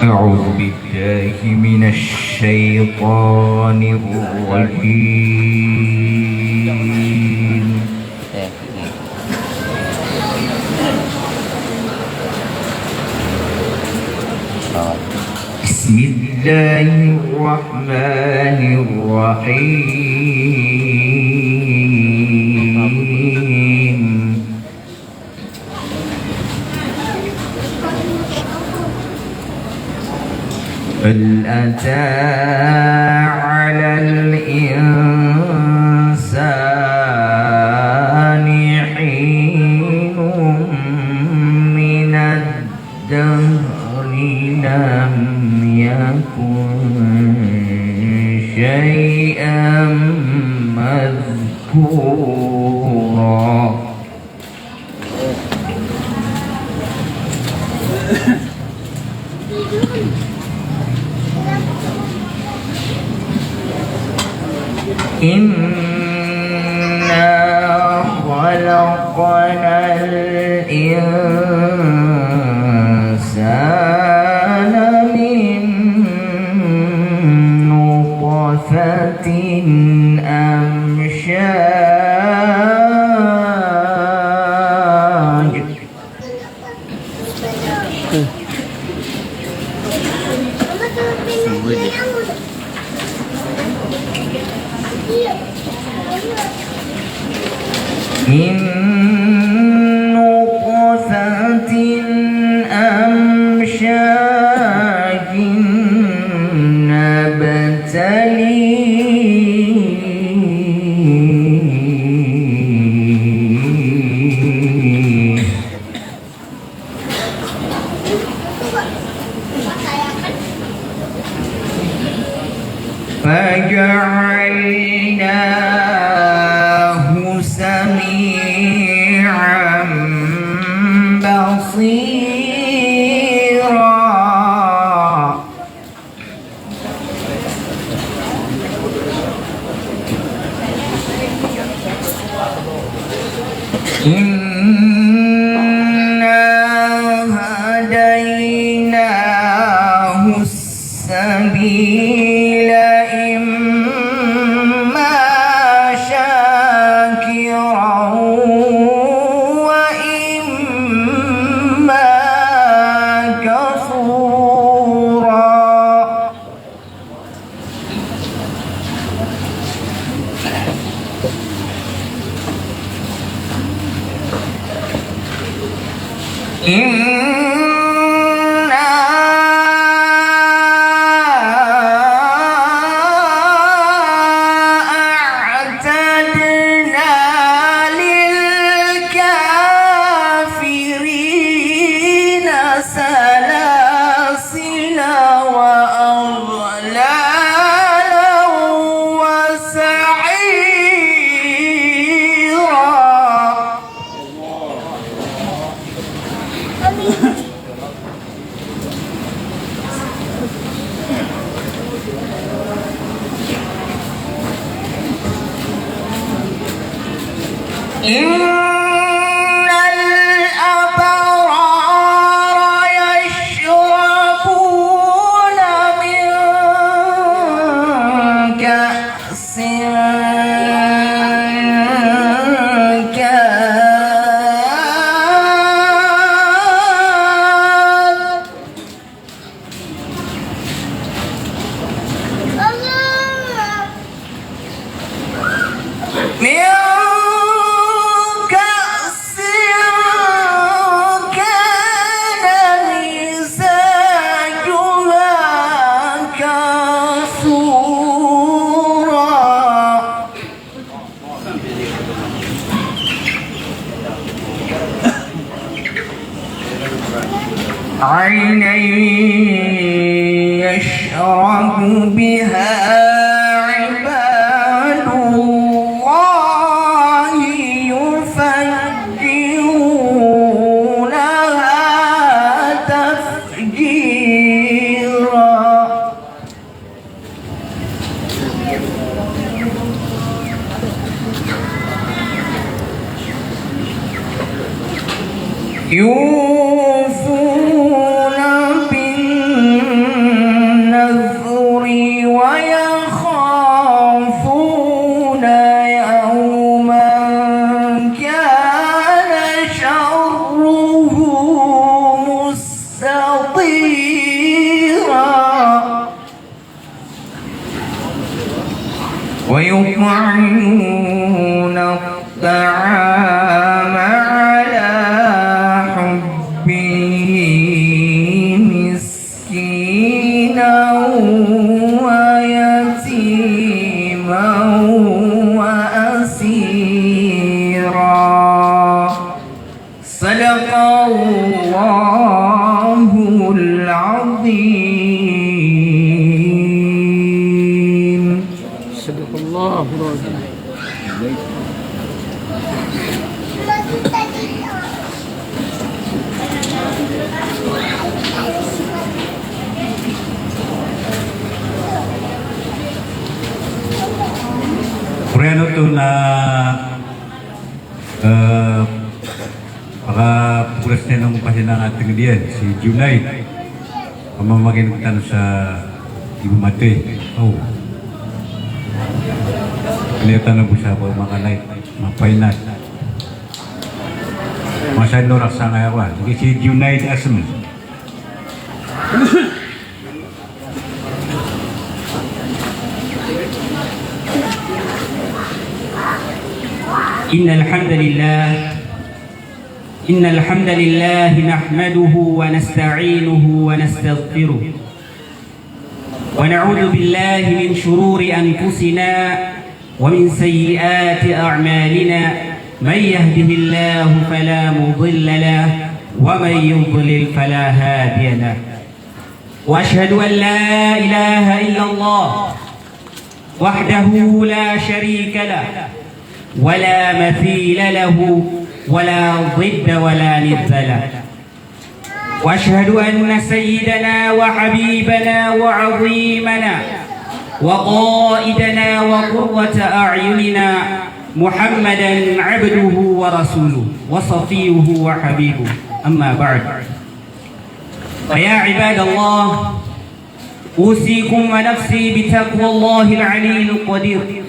أعوذ بالله من الشيطان الرجيم. بسم الله الرحمن الرحيم. هل أتى على الإنسان حين من الدهر لم يكن شيئا مذكورا. إنا خلقنا الإنسان من نطفة أمشاج من نطفة أمشاج نبتليه فجعلناه سميعا بصيرا. إنا هديناه السبيل إما شاكرا وإما كفورا. إنا أعتدنا للكافرين سلاسل وأغلالا وسعيرا. إن الأبرار يشربون من كأس عينا يشرب بها عباد الله يفجرونها تفجيرا. يوفون بالنذر ويطعمون الطعام على حبه مسكينا ويتيما وأسيرا صدق الله العظيم. صدق الله العظيم. Koreano to na pagkapulas niya ng pasinang ating diyan, si Junay. Pamamakin kita sa Ibu Mate. Oh. Pinita na po siya po makanay, mapainas. Masaya norak sa ngayawan. Si Junay Asm. إن الحمد لله نحمده ونستعينه ونستغفره ونعوذ بالله من شرور أنفسنا ومن سيئات أعمالنا من يهده الله فلا مضل له ومن يضلل فلا هادي له وأشهد أن لا إله إلا الله وحده لا شريك له ولا مثيل له ولا ضد ولا ند له وأشهد أن سيدنا وحبيبنا وعظيمنا وقائدنا وقرة أعيننا محمدا عبده ورسوله وصفيه وحبيبه أما بعد فيا عباد الله أوصيكم ونفسي بتقوى الله العلي القدير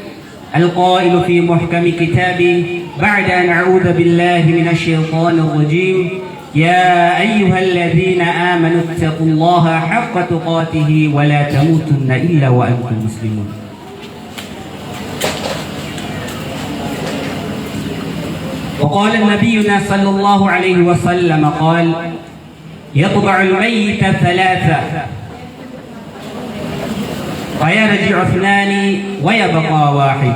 القائل في محكم كتابه بعد أن أعوذ بالله من الشيطان الرجيم يا أيها الذين آمنوا اتقوا الله حق تقاته ولا تموتن إلا وأنتم مسلمون. وقال نبينا صلى الله عليه وسلم قال يطبع الميت ثلاثة ويرجع اثنان ويبقى واحد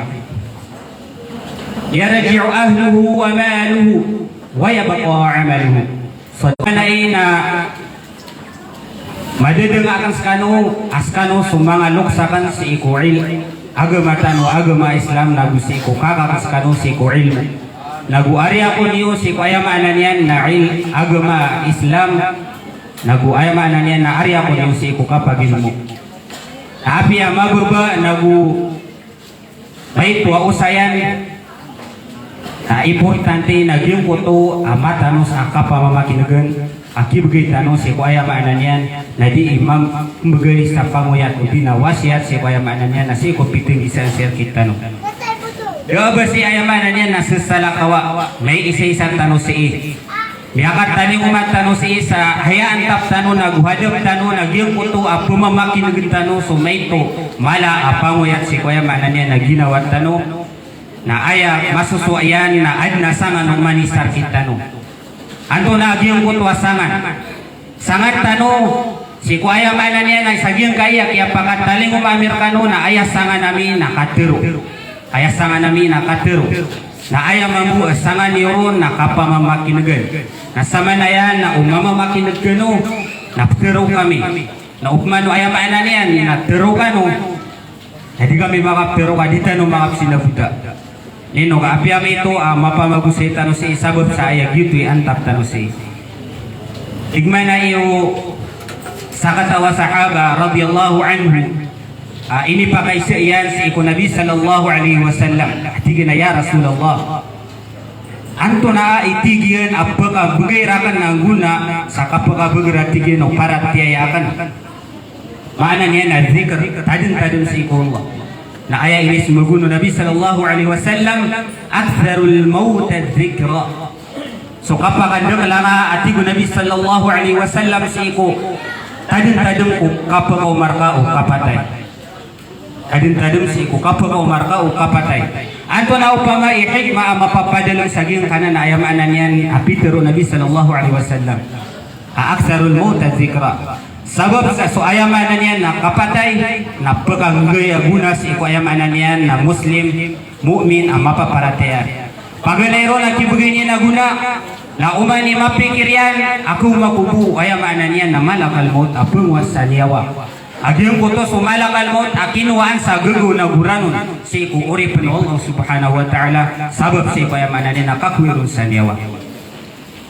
يرجع أهله وماله ويبقى عمله. Sanaina madedeng akan askano sumanga luksakan si iku agama tanu agama Islam nagu si iku kakak askano si iku ilmu nagu area ko niyo si iku ayama ananian na agama Islam nagu ayama ananian na area ko niyo si iku kapagilmu tapi amagurba nagu baik tua usayan na importante nagyong ko to amatano sa kapamamakinugan aki bagay tanong si kuya maanan yan na di imam bagay sa panguyat o dinawasiyat si kuya maanan yan na si ko piting isang sirkit tanong diba ba si ayamanan yan na sasalakawa may isa-isang tanong si miyakat taning umat tanong si isa hayaan tap tanong naguhadap tanong nagyong ko to apumamakinugan tanong so may to mala apanguyat si kuya maanan yan na ginawat tanong na aya masusuayan na ad na sangan ng manisar kita no. Ando na agiyong kutwa sangat tano si kuaya manan niya na sagyang kaya kaya pakataling umamir kano na aya sangan namin nakatiro aya sangan namin nakatiro na aya mamu sangan niyon na kapamamakinugan na sama na yan na umamamakinugan no naptiro kami na upmano aya manan niyan na tiro kano hindi kami makaptiro ka dito no makapsinabuta nino kaapiam ito mapamagusay tano si isabot sa ayag yuto'y antap tano si igman na iyo sa katawa sahaba radiyallahu anhu ini pa kay siyan si iku Nabi sallallahu alaihi wasallam tigin na ya Rasulullah anto na itigyan apaka bugayrakan ng guna sa kapaka bugaratigin o para tiyayakan maana niya na zikr tadin si iku Allah na aya ini sumuguno Nabi sallallahu alaihi wasallam aktharul maut dzikra so kapakandang langa atigo Nabi sallallahu alaihi wasallam si ko tadin ko kapaka marka o kapatay adin tadum si iku kapag umarka o kapatay. Ato na upama ihikma ang mapapadalang saging kanan na ayamaan yan apitero Nabi sallallahu alaihi wasallam. Aaksarul mauta zikra. Sabab sa so ayamanan yan na kapatay na pagkanggaya guna si iku ayamanan yan na Muslim, mu'min ang mapaparatayan. Pagalairo na kibugin na guna na umani mapikir yan ako makubu ayamanan yan na malakal maut apungwas sa niyawa. Aging ko to sumalakal maut akinuwaan sa gugu na guranon si iku uri pano Allah subhanahu wa ta'ala sabab si iku ayamanan yan na kakwirun sa niyawa.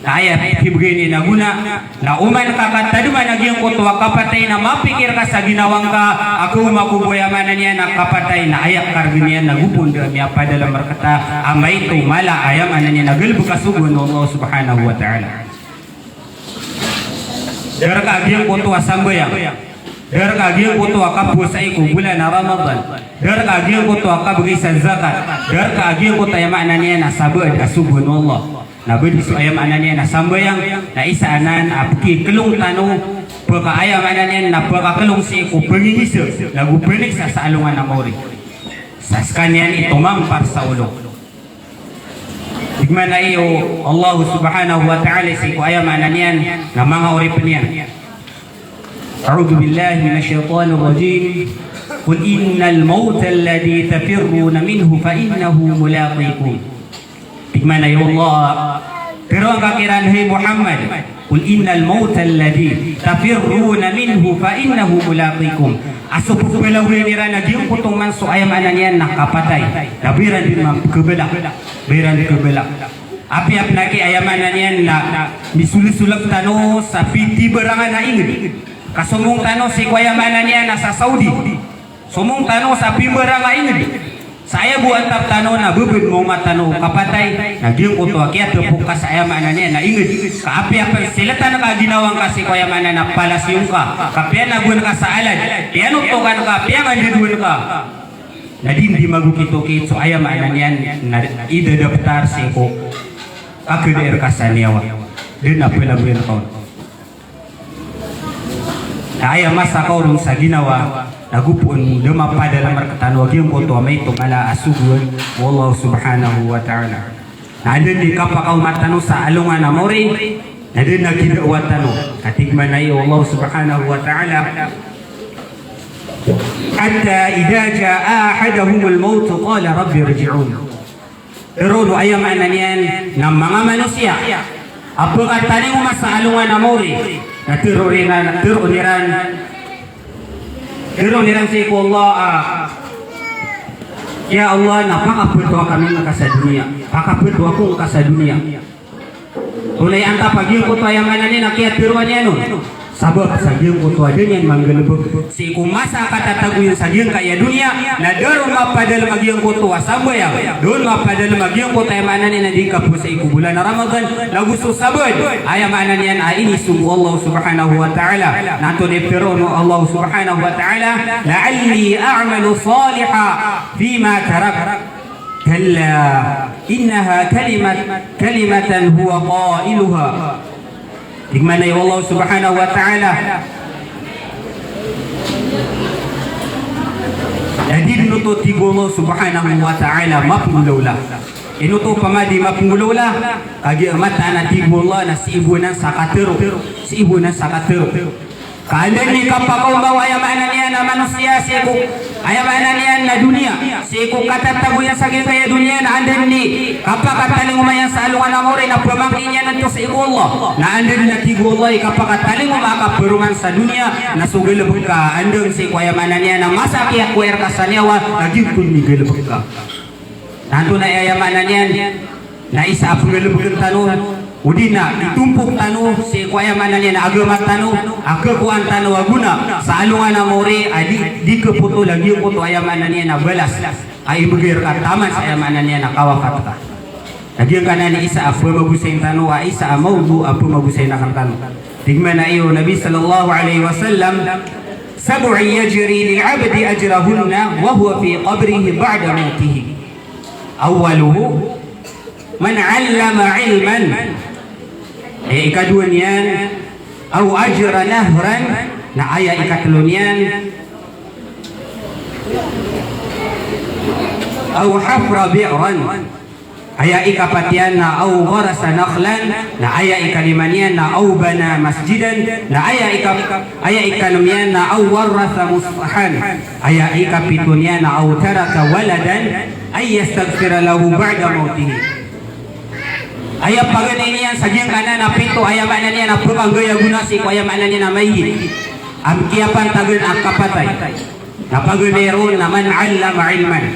Na ayat ibigay na guna na uman kakataduman naging kutwa kapatay na mapikir ka sa ginawang ka ako makubuyamanan niya na kapatay na ayak kargin niya nagupon niya padala markata amay ito mala ayamanan niya nagalbo kasugon ng Allah subhanahu wa ta'ala. Dara ka aging kutwa sambayang dara ka aging kutwa kapo sa iku bulan na Ramadan dara ka aging kutwa kabagay sa zakat dara ka aging kutwa ayamanan niya na sabad kasugon ng Allah. Nabi so ayam ananya na sambayang na isa anan apki kelung tanu pagka ayam ananya na pagka kelung si ko pengingis lagu penik sa alungan na mori sa skanian ito mampar sa ulo digman na iyo Allah subhanahu wa ta'ala si ko ayam ananya na mga ori penian. A'udhu billahi minasyaitanir rajim. Qul innal mauta alladhi tafirruna minhu fa innahu mulaqikum. Mana ya Allah pero ang kakiran hay Muhammad qul innal mauta alladhi tafirruna minhu fa innahu mulaqikum asup pelawin nira naging putong man so ayam ananya nakapatay nabiran din man kebelak biran di kebelak api-api naki ayam ananya na misulit-sulap tano sa piti berangan na ingin kasumung tano si ayam ananya na sa Saudi sumung tano sa pimberanga ingin saya buat tap tano na bubid mo matano kapatay naging uto kaya tepuk ka sa ayaman niya na ingid kaapi apa sila tan ka ginawang kasi ko ayaman na palasyong ka kapya nagun ka sa alad kaya nutukan ka kaya mandidun ka na di magukito-kit so ayaman niya na idadaptar si ko kakudir ka sa niyawa din na pilabin ko na ayam masa kaurong sa ginawa nagupun lumapa dalam markatan wag yung konto may tumala asugun wallahu subhanahu wa ta'ala na din di kapakaw matano sa alungan na mori na din nagkidawat tano katigman na iyo Allah subhanahu wa ta'ala hatta idha jaa ahadahum al-maut qala rabbi irji'un pero no ayam ananian ng mga manusia apang atani mo sa alungan na mori na tiruriran pero nirang si ko Allah ya Allah napakapulto kami nga sa dunia pakapulto ako nga sa dunia tunay anta pagyo ko to ayaman ni nakiat piruan yan sabab sa gyung ko to adin yan manggalubog si ko masa katataguyon sa gyung kaya dunia na doon mapadal magyung ko to asabaya doon mapadal magyung ko to ayaman ni na di ka po sa bulan na Ramadan lagusto sabad ayaman yan ay inisu Allah subhanahu wa ta'ala nato ni pero no Allah subhanahu wa ta'ala la'alli a'malu saliha fima tarak kalla innaha kalimatan huwa qailuha digmana ya Allah subhanahu wa ta'ala jadi nuto tigo Allah subhanahu wa ta'ala mapungulaw inuto pamadi mapungulaw kagi mata na tigo Allah na si ibu ng sakatero kailan ni kapakaw bawa ayamanan niya na manusia si iku ayamanan niya na dunia si iku katataguyan sa kaya dunia na andan ni kapakataling umayan sa alungan na mori na pamangkin niya nanto sa iku Allah na andan na tigo Allah kapakataling umakaperungan sa dunia na sugalabog ka andang si iku ayamanan niya na masaki akwer ka sa niyawa naging kung nigalabog ka nanto na ayamanan niya na isa apong galabog ng tanong udina ditumpuk tanu si kuayamanan niya na agama tanu akakuan tanu aguna sa alungan na mori adi di keputo lagi yung puto ayamanan niya na balas ay ibigir ka taman sa ayamanan niya na kawakat ka lagi yung kanan ni isa apa magusayin tanu a isa amawdu apa magusayin na kantanu tigman na iyo Nabi sallallahu alaihi wasallam sab'i yajri lil'abdi ajrahunna wa huwa fi qabrihi ba'da mautihi awaluhu man 'allama 'ilman ikadua niyan au ajra nahran na aya ikatlo niyan au hafra bi'ran. Aya ikapatian na au gharasa nakhlan, na aya ikalimanian na au bana masjidan, na aya ikalumian na au warratha musfahan, aya ikapitunian na au taraka waladan ay yastaghfira lahu ba'da mautihi. Aya paganinian sagyang kana na pito aya mana niya na pagaya guna si aya mana niya na mayit. Ang kiapan tagan ang kapatay. Na paganeron na man allama ilman.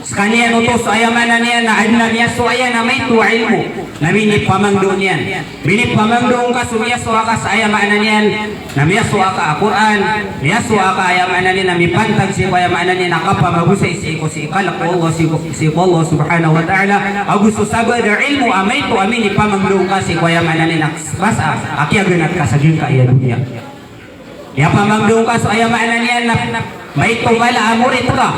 Sekalian utos ayamana niya na adna niya so aya na may tu ilmu na minip pamangdo niyan pamangdo ka sumiyaso ka sa ayamana niyan na miyaso ka Quran miyaso ka ayamana niya na mipantag si ayamana niya na kapamagusay si ko si kalak Allah si Allah subhanahu wa ta'ala agusto sabad ilmu amay tu amin pamangdo ka si ayamana niya na basa akyagan at kasagin ka iya dunya ya pamangdo ka so ayamana niya na may tu wala amurit ka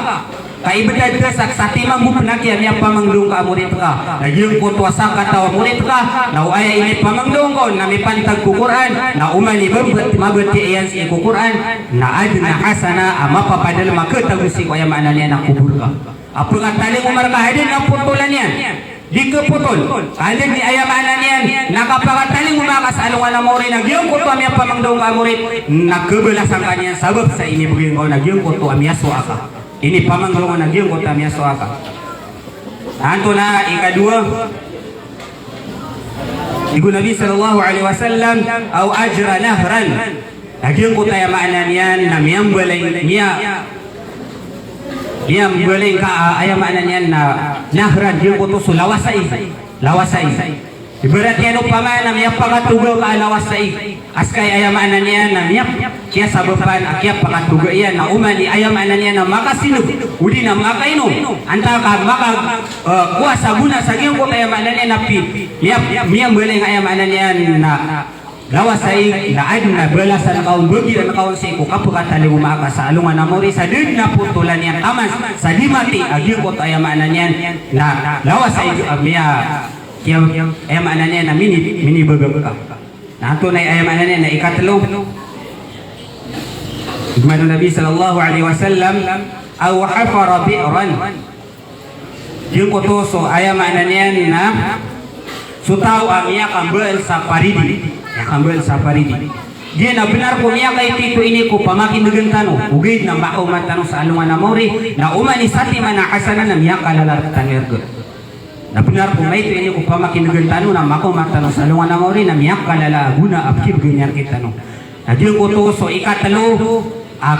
kaibadad ka sa timang bupanakyan niya pamangdong ka amurit ka nagyong kutwasa ka tawa amurit ka na uaya ini pamangdong ko na may pantag kukuran na umani mabati ayan si kukuran na adna hasana mapapadal makatagusi ko ay maana niya na kubur ka apo nga taling umarkahadin ang putulan yan di keputol kalin di ayam ana niyan nakapakataling umakas alungan na mori nagyong kuto amya pamangdong ka amurit nakebelasan kanya sabab sa ini begini ko nagyong kuto amya suaka ini pamangdongan nagyong kota miya soaka. Anto na ikadua. Igu Nabi sallallahu alaihi wasallam au ajra nahran. Nagyong kota ya maana niyan na miyang balay niya. Miyang balay ka aya maana niyan na nahran yung koto sulawasai. Lawasai. Ibarat yan upamana miya pagatugaw ka lawasai. Askay ayamaan niya na miyap kaya sabapan akyap pakatuga iyan na umani ayamaan niya na makasino udi na makainom anta ka maka kuasa guna sa giyong ko ayamaan niya na miyam boleh ayamaan niya na lawasay na adun na belasan kaong bagi na kaong si ko kapagkatali umaka sa alungan na mori sa dun na putulan niya taman sa dimati agiyong ko ayamaan niya na lawasay miya kaya ayamaan niya na mini bagam ka. Nato na ayam niya na ikatlo. Igmano Nabi sallallahu alaihi wasallam aw hafara bi'ran. Yung kutoso ayam niya na sutaw ang iya kambal sa paridi. Ya kambal sa paridi. Dia na benar ko niya kay tito ini ko pamakin dengan tano. Ugid na makaumat tano sa alungan na mori na umani sati mana hasanan na miya kalalartan ergo. Na benar po may ito ini ko pamakinugan tano na mako matano sa lungan na mori na miyak kalala guna apkib ganyan kita no. Na diyo ko to so ikatalo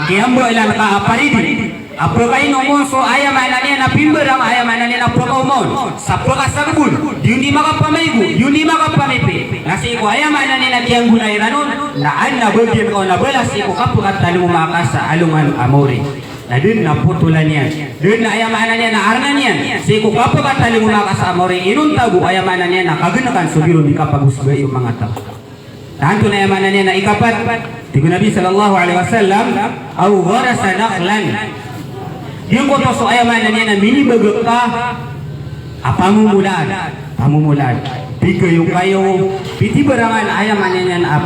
kiyambo ilan ka aparidi. Apo kayo no so ayam ananya na pimberang ayam ananya na prokomon sa pagkasarbun yun di makapamaygo yun di makapamipi. Nasi ko ayam ananya na kiyang gunay ranon na an na bagyan ko na balas ko kapukat talo maka sa alungan amori. Na dun na putulan yan. Dun na ayamanan niya na arnan yan. Si kukapagkatali mo na kasama rin inuntago ayamanan niya na kaganakan subiro di kapagusbay yung mga tao. Tanto na ayamanan niya na ikapat. Tigo Nabi sallallahu alaihi wasallam au gharasa nakhlan. Yung koto so ayamanan niya na minibagak ka pamumulan. Tiga yung kayo piti barangan ayamanan niya na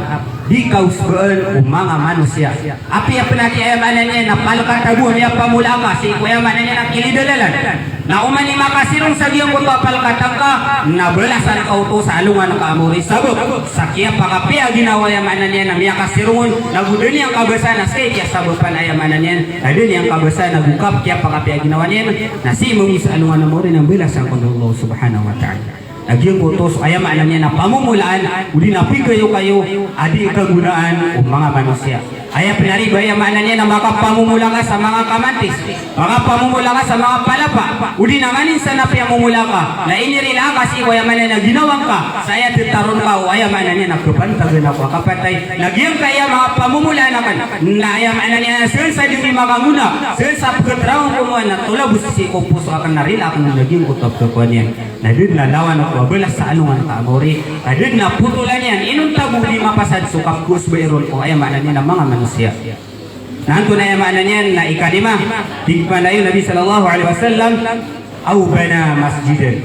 di kausbaan mga manusia. Api apa nanti ayamanan niya na palkatabuhan niya pamula ka si ayamanan niya na kilidalalan. Na umani makasirong sa giyong kuto palkatang ka na belasan ka uto sa alungan ka amuri sabab sa kiya pakapia ginawa ayamanan niya na miya kasirungon nagudun niyang kabasan na say kiya sababan ayamanan niya adun niyang kabasan nagukap kiya pakapia ginawa niya na si mong sa alungan amuri ng belasan ko ng Allah subhanahu wa ta'ala. Nagyong utos ayamanan niya na pamumulaan uli na pigayo kayo adi kagunaan o mga manusia. Aya pinariba ayamanan niya na makapamumula ka sa mga kamantis, makapamumula ka sa mga palapa, uli na nganin sa napiyamumula ka na inirila kasi ayamanan na ginawang ka sa iya titaron ka o ayamanan niya na kapantagan ako kapatay. Nagyong kaya mga pamumula naman na ayamanan niya na sir sa dimi makamuna sir sa pagkatrawang kumuha na tulabos si ko puso akan narila ako na nagyong kutap kakuan yan na dun na lawan ako abelas sa alungan ka amori na dun na putulan yan inuntago di mapasad sukap kus bayron o ayamanan niya na mga manusia. Nanto na ayamanan niya na ikadima tigpan na yun Nabi sallallahu alaihi wasallam au bana masjidan.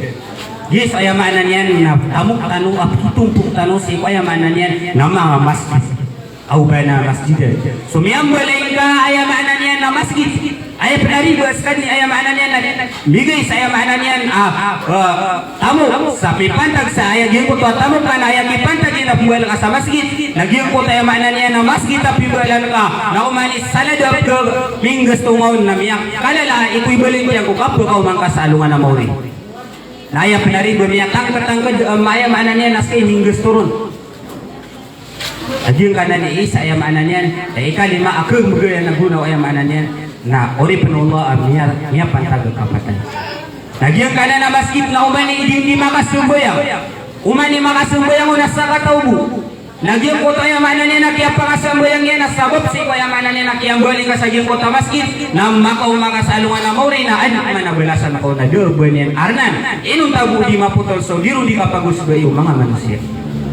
Yes ayamanan niya na tamuk tanu apitumpuk tanu si ayamanan niya na mga masjid au bana masjidan. Sumiyang balay ka ayamanan niya na masjid Ayah penari buaskan ni ayah maknanya bigay sa ayah maknanya tamu sa pipantag sa ayah giyon ko tamu kan ayah pipantag na buwal ka sa masjid nagyon ko ayah maknanya na masjid tapi buwalan ka na umanis saladap ka minggas tungaw na miyak kalala iko'y balin ko yung kukap ko man ka sa alungan na mauri na ayah penari bumiyak tangkad ayah maknanya naskay minggas turun nagyon ka na ni isa ayah maknanya ikalima akong magaya na gunaw ayah maknanya na ori penullah miya pantag kapatan. Nagyang kana na masjid na umani hindi makasumbayang. Umani makasumbayang una sa kataubu. Nagyang ko tayo mananya na kaya pangasumbayang yan na sabab si kaya mananya na kaya galing ka sa gyang kota masjid na makaw makasalungan na mauri na anak man nabalasan ako na doon yan arnan. Inong tabu di maputol so diro di kapagusbayo mga manusia.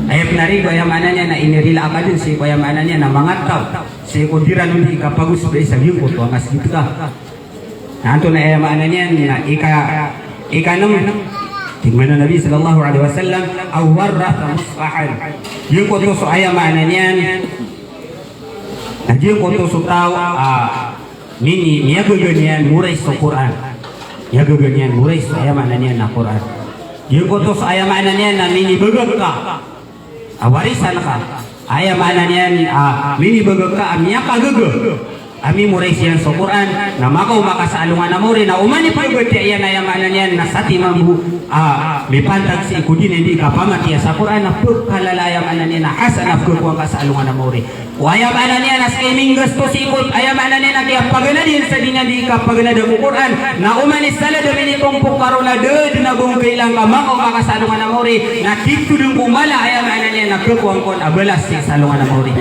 Ayah penari kaya mananya na inirila ka din si kaya mananya na mga tao. Si kudiran hindi kapagus ba isang yung kuto ang asgit ka. Nanto na ayah mananya na ikanam tingman na Nabi sallallahu alaihi wasallam awarrata musbahan. Yung kuto so ayah mananya na yung kuto so tao niya gaganyan muray sa Quran. Niya gaganyan muray sa ayah mananya na Quran. Yung kuto so ayah mananya na bagag ka. Warisan ka. Ayah maknanya mini bagag ka amnya kagaga. Ami muray siyan sa Quran na makaw makasalungan na muri na umani pagbetti ayan ayah maknanya na sati mambu mipantag si ikudin hindi ka pamatiya sa Quran na pagkalalaya maknanya na hasanap ko ang kasalungan na muri. O ayah maknanya na skiming gusto si ikut ayah maknanya na kaya pagana din sa dinya di ka pagana da Quran na umani sala da mini tumpok karuna de na bung kailang ka makaw makasalungan na muri na dito dun kumala ayah maknanya na kukuang kon abalas si salungan na muri.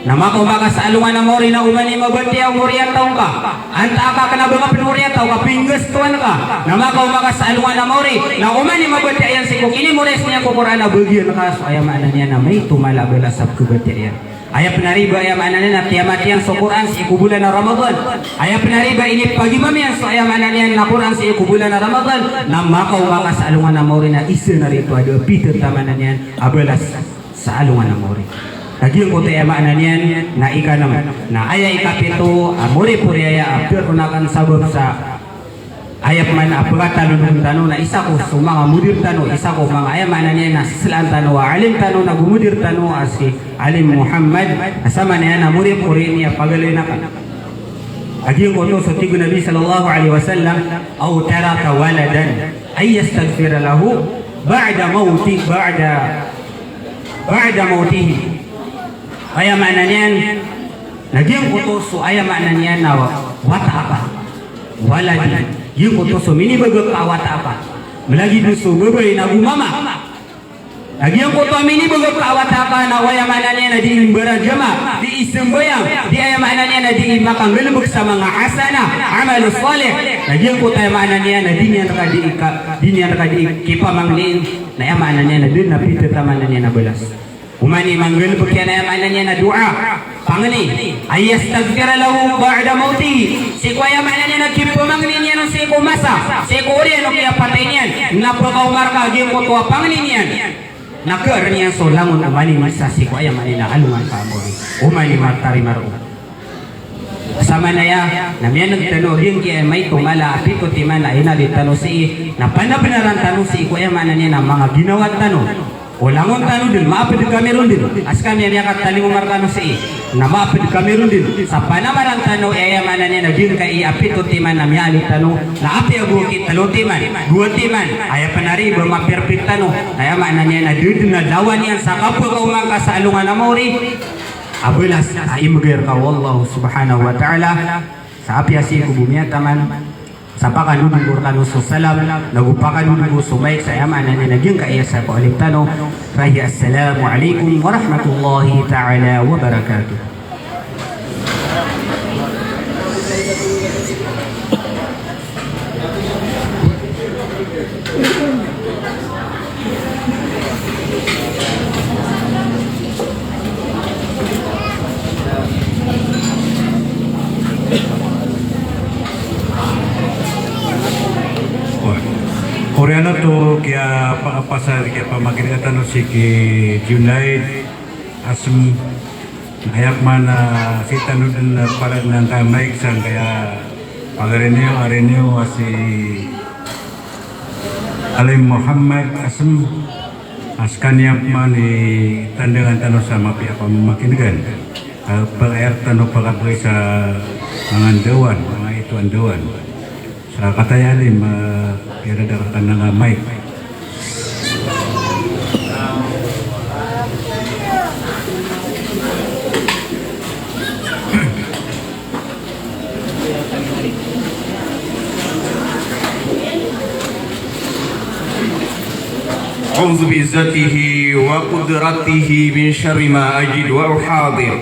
Na makaw makasalungan na mori na umani mabati ang moriyan taong ka. Anta ka na mga pinuriyan taong ka, pinggastuan ka. Na makaw makasalungan na mori na umani mabati ayan si kung ini mores niya kukuran na bagyan ka. So ayaw maanan niya na may tumalabala sa kubati ayan. Ayaw pinariba ayaw maanan niya na tiyamati ang sukuran sa ikubulan na Ramadan. Ayaw pinariba ini pagimami ang so ayaw maanan niya na kuran sa ikubulan na Ramadan. Na makaw makasalungan na mori na isa na rito. Ada Peter tamanan niya abalas sa alungan na mori. Nagyong ko tayo maanan yan na ika naman na aya ikapito amuri puri aya apir kunakan sabab sa ayap man apagatan ng tano na isa ko so mga mudir tano isa ko mga aya maanan yan na sislaan tano alim tano na gumudir tano si Alim Muhammad asama na yan na muri puri niya pagalay na ka. Nagyong ko to sa tigo Nabi sallallahu alaihi wasallam aw taraka waladan ay yastaghfir lahu ba'da mautihi. Ayah maknanya nagyang utoso ayah maknanya na wata apa waladi yung utoso mini bagag ka wata apa melagi duso babay na gumama nagyang utoso mini bagag ka wata apa na ayah maknanya na di imbaran jama di isembayang di ayah maknanya na di makang gelebek sa mga hasana amal salih nagyang utoso ayah maknanya na di niya nakadi kipamanglin na ayah maknanya na dun na pito tamananya na balas. Umani manggil bukyan ayam ananya na doa pangani ayastaghfir lahu ba'da mauti si kuya mananya na kipamangnin niya ng si kumasa si kuya no kaya patay niyan napagaw marka gyud ko tuwa pangnin niyan nakar niya so langon umani masa si kuya manina alungan ka mo umani matari maro sama na ya na miyan nagtano rin kaya may tumala apito timana ina ditano si na panabenaran tano si kuya mananya na mga ginawa tano Ulangon tanu din, maapid kami ron din. As kami yan yakat taling umarkano sa na maapid kami ron din. Sa panamaran tanu, ayamanan niya na din ka iapito timan na miyali tanu, na api abukit talo timan, dua timan, ayaw panari, bermapirpit tanu, ayamanan niya na din na dawan yan sa kapwa ka umangka sa alungan na mauri. Abulas, aimugir ka, wallahu subhanahu wa ta'ala, sa api asi kubumya taman, sa pakanunong urkanuso salam nagupakanunong sumaik sa yamanan na naging kaya sa pauliktano rahi assalamu alaikum warahmatullahi ta'ala wabarakatuh. Koreano to kaya pakapasar kaya pamakinatan si Junaid Asmi ayak mana si tanod na para ng kamaik sang kaya Pagarinyo si Alim Muhammad Asem askanyak mani tandangan tanah sama pihak pemakinkan per tanah pagabay sa mga dewan, mga ituan dewan sa katayalim kira daratan ng mic. أعوذ بعزته وقدرته من شر ما أجد وأحاضر.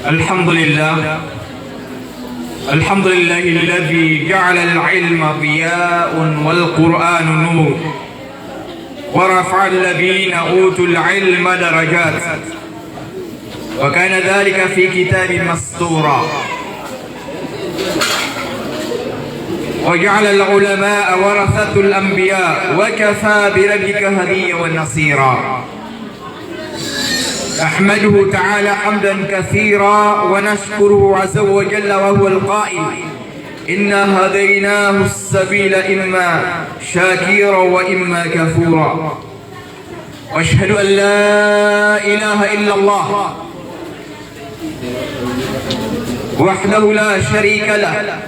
الحمد لله الذي جعل العلم ضياء والقرآن نور ورفع الذين أوتوا العلم درجات وكان ذلك في كتاب مسطورا وجعل العلماء ورثة الأنبياء وكفى بربك هديا ونصيرا. أحمده تعالى حمدا كثيرا ونشكره عز وجل وهو القائل إنا هديناه السبيل إما شاكرا وإما كفورا. وأشهد أن لا إله إلا الله وحده لا شريك له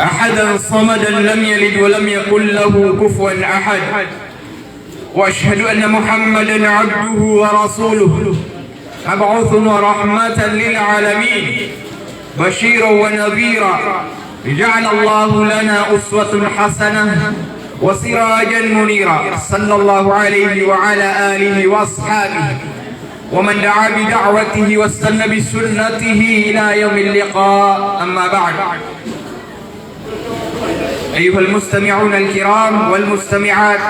أحدا صمدا لم يلد ولم يكن له كفوا أحد. وأشهد أن محمدا عبده ورسوله مبعوث ورحمة للعالمين بشيرا ونذيرا جعل الله لنا أسوة حسنة وسراجا منيرا صلى الله عليه وعلى آله وأصحابه ومن دعا بدعوته واستنى بسنته إلى يوم اللقاء. أما بعد، أيها المستمعون الكرام والمستمعات،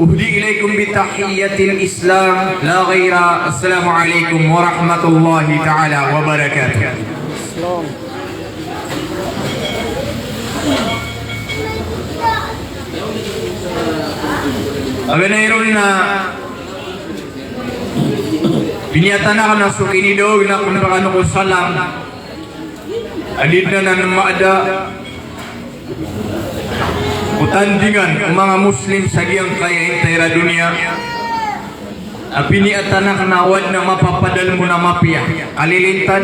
أهدي إليكم بتحية الإسلام لا غير. السلام عليكم ورحمة الله تعالى وبركاته. Abenairon na biniyatan na kana sukini daw na kung paano ko salam adid na ng maada utandingan mga Muslim sa giyang kaya intera dunia apini at tanak nawad na mapapadal mo na mapya kalilintan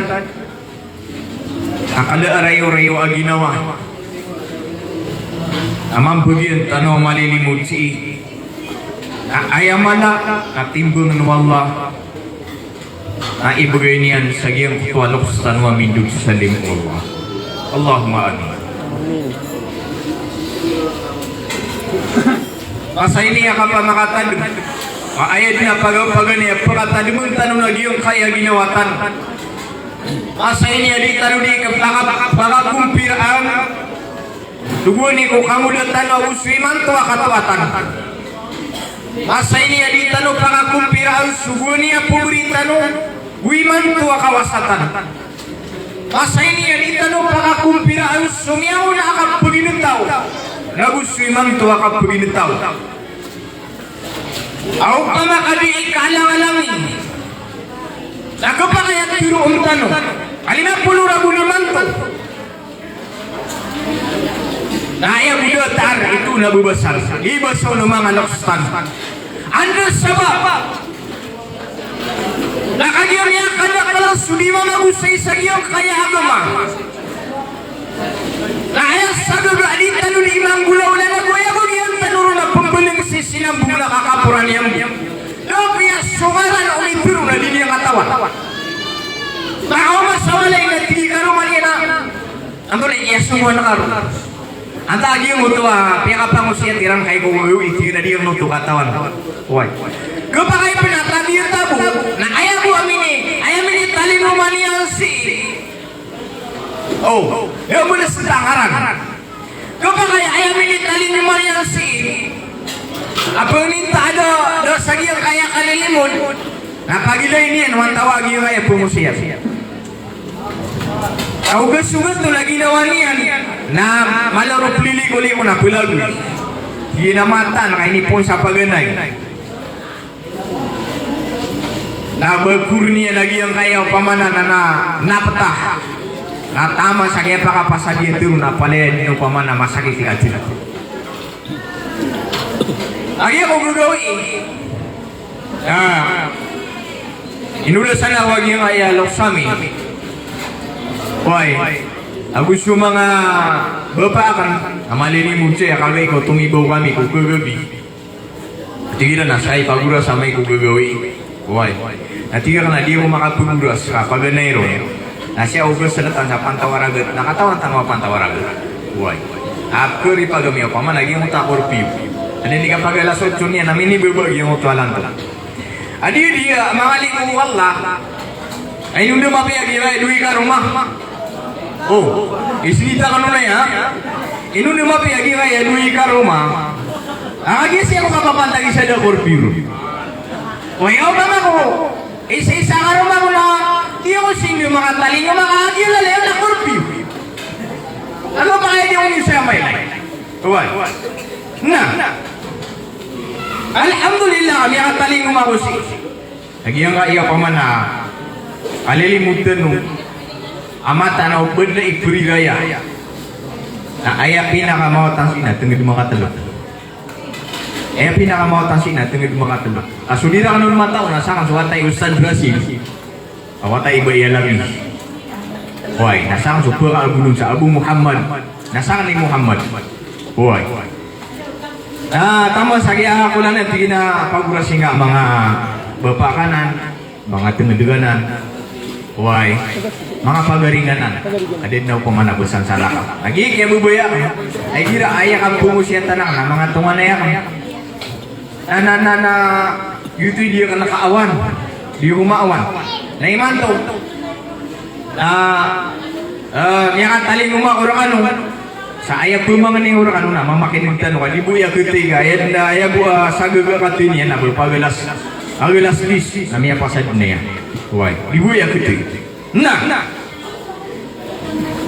akala arayo-rayo ang ginawa amang bagian tanaw malilimod si ayamala katimbang ng wallah na ibigay niyan sa giyang kutualok sa tanwa mindug sa salim Allah. Allahumma amin. Pasay niya ka pa makatandog. Maayad na pagaw-paga niya pakatandog tanong na giyong kaya ginawatan. Pasay niya di tanong di pagakumpiraan. Tugon ni ko kamudatan o uswiman to akatuatan. Pasay niya di tanong pagakumpiraan sugon niya pubri tanong wiman to akawasatan. Pasay niya di tanong pagakumpiraan sumiyaw na akapuginitaw. Naguswiman to akapuginitaw. Aw pa makadi ikalang-alangin. Ako pa kaya tiro ang tanong. Alina pulo rabu naman to. Naya video tar itu nabubasal. Ibasaw ng mga lakstan. Anda sabab. Nakagiyang niya kada sudi mga usay sa iyong kaya agama. Naya sabab adi tanong ni imang gulaw na nagoya ko niyang tanong na pambaling sisinambong na kakapuran niyang. Doon sungaran o ituro na din niyang katawan. Tao masawalay na tigi karo mali na. Ang tuloy iyasungwa na karo. Ang tagi yung muto piyaka pa mo siya tirang kay kumayo iti na di yung muto katawan. Uy. Kapag kayo pinatagi yung tabo na ayaw ko amini talin mo maniyan si. Oh, yung muna sa tangaran. Kapag kayo ayaw talin mo maniyan si. Apang nintado do sa giyang kaya kalilimod. Napagilay niyan, mantawagi yung ayaw po mo siya. Ugas-ugas to lagi nawa niyan na malaro pili-uli ko na pilago. Ginamatan kainipon sa paganay. Nabagkur niya lagi ang kaya pamanan na napatah. Natama sa kaya pakapasagyan dito na palayan nyo pa man na masakit si Adil. Lagi ako gagawin. Inulasan na huwag yung ayalaw sa amin. Hoy, gusto mga babakan na malilimog siya, kagay ko tumibaw kami kung gagabi. Tigil na siya ipagura sa may kung gagawin. Hoy, natigil na di mo makapaguras ka pag ganero. Na siya ugas sa natan sa pantawaragat, nakatawan tanong pantawaragat. Hoy, apkari pagami ako, managing utakor piyo. Ano hindi ka pag-alasot yun yan, namin ibabag yung utualan to. Adi dia mangali ko Allah. Ay nung dumapiyag yung duwi ka rumah. Oh, isinita ka nun na ya. Inung dumapiyag yung duwi ka rumah. Agi siya ko kapapantagi sa dakor piyo. O yaw ba ko? Isa-isa ka rumah ko na di ako sino mga taling yung mga agi lala yung dakor piyo. Ano pa kaya di ko yung siya may like? Tuwan. Alhamdulillah kami ang taling umakusi. Nagyang ka iya pa man na kalilimutan nung amata na upad na ipurigaya na aya pinakamawatan sina tungod mga talot. Aya pinakamawatan sina tungod mga talot. Asulira ka nun mataw na sa kasuwatay Ustad Brazil. Awatay iba iya lagi. Hoy, nasa kang supura agulong sa Abu Muhammad. Nasa ni Muhammad. Hoy. Tama sa kaya ako lang na tingin na pagurasin nga mga bapakanan, mga tinadaganan, huwag, mga pagaringanan. Adin na po managusan sa lakap. Lagi kaya bubaya, ay gira ayak ang pumusya tanang na mga tunga na yakan. Yuto dia ka nakaawan, di humaawan. Naimanto, niya ka taling umakurang ano, sa ayah pumangan ni orang anu nama makin kita nuan ibu ya ketiga ayah buat sagaga katanya nak berpagalas agalas lis namanya pasal dunia, why ibu ya ketiga, nah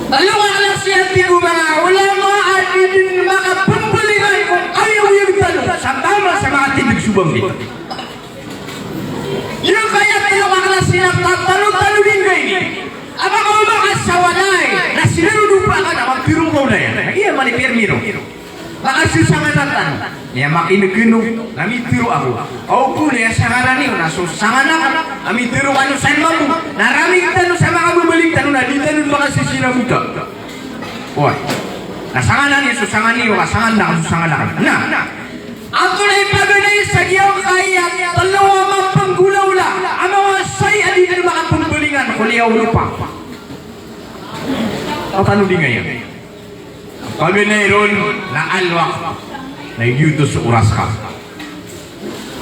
lalu anak siapa ibu mga ulama adidin maka pembelian kung ayaw yang tanong sama sama atin subang dito. Yung kaya tayo anak siapa tatanong din kayo. Apa kau makan sawanai? Na sinurudong pa ka na magpirong ko na yan. Iya manipir miro. Baka susanganatan. Niya makinagino. Namitiro ako. Ako po niya sanganan niyo. Nasusanganan ka. Namitiro ka no saan mo. Naraming tanong sa mga bubaling tanong na di tanong baka sisinabuta. Uy. Nasanganan niyo. Susangan niyo. Kasangan na. Susanganan ka. Na. Ako na ipaganay sa giyong kaya. Dalawa mapanggulaw la. Ang mga say adin mga pumbulingan. Kuliyaw lupa. Ang tanong di ngayon. Pag mayroon na alwak na yuto sa oras ka.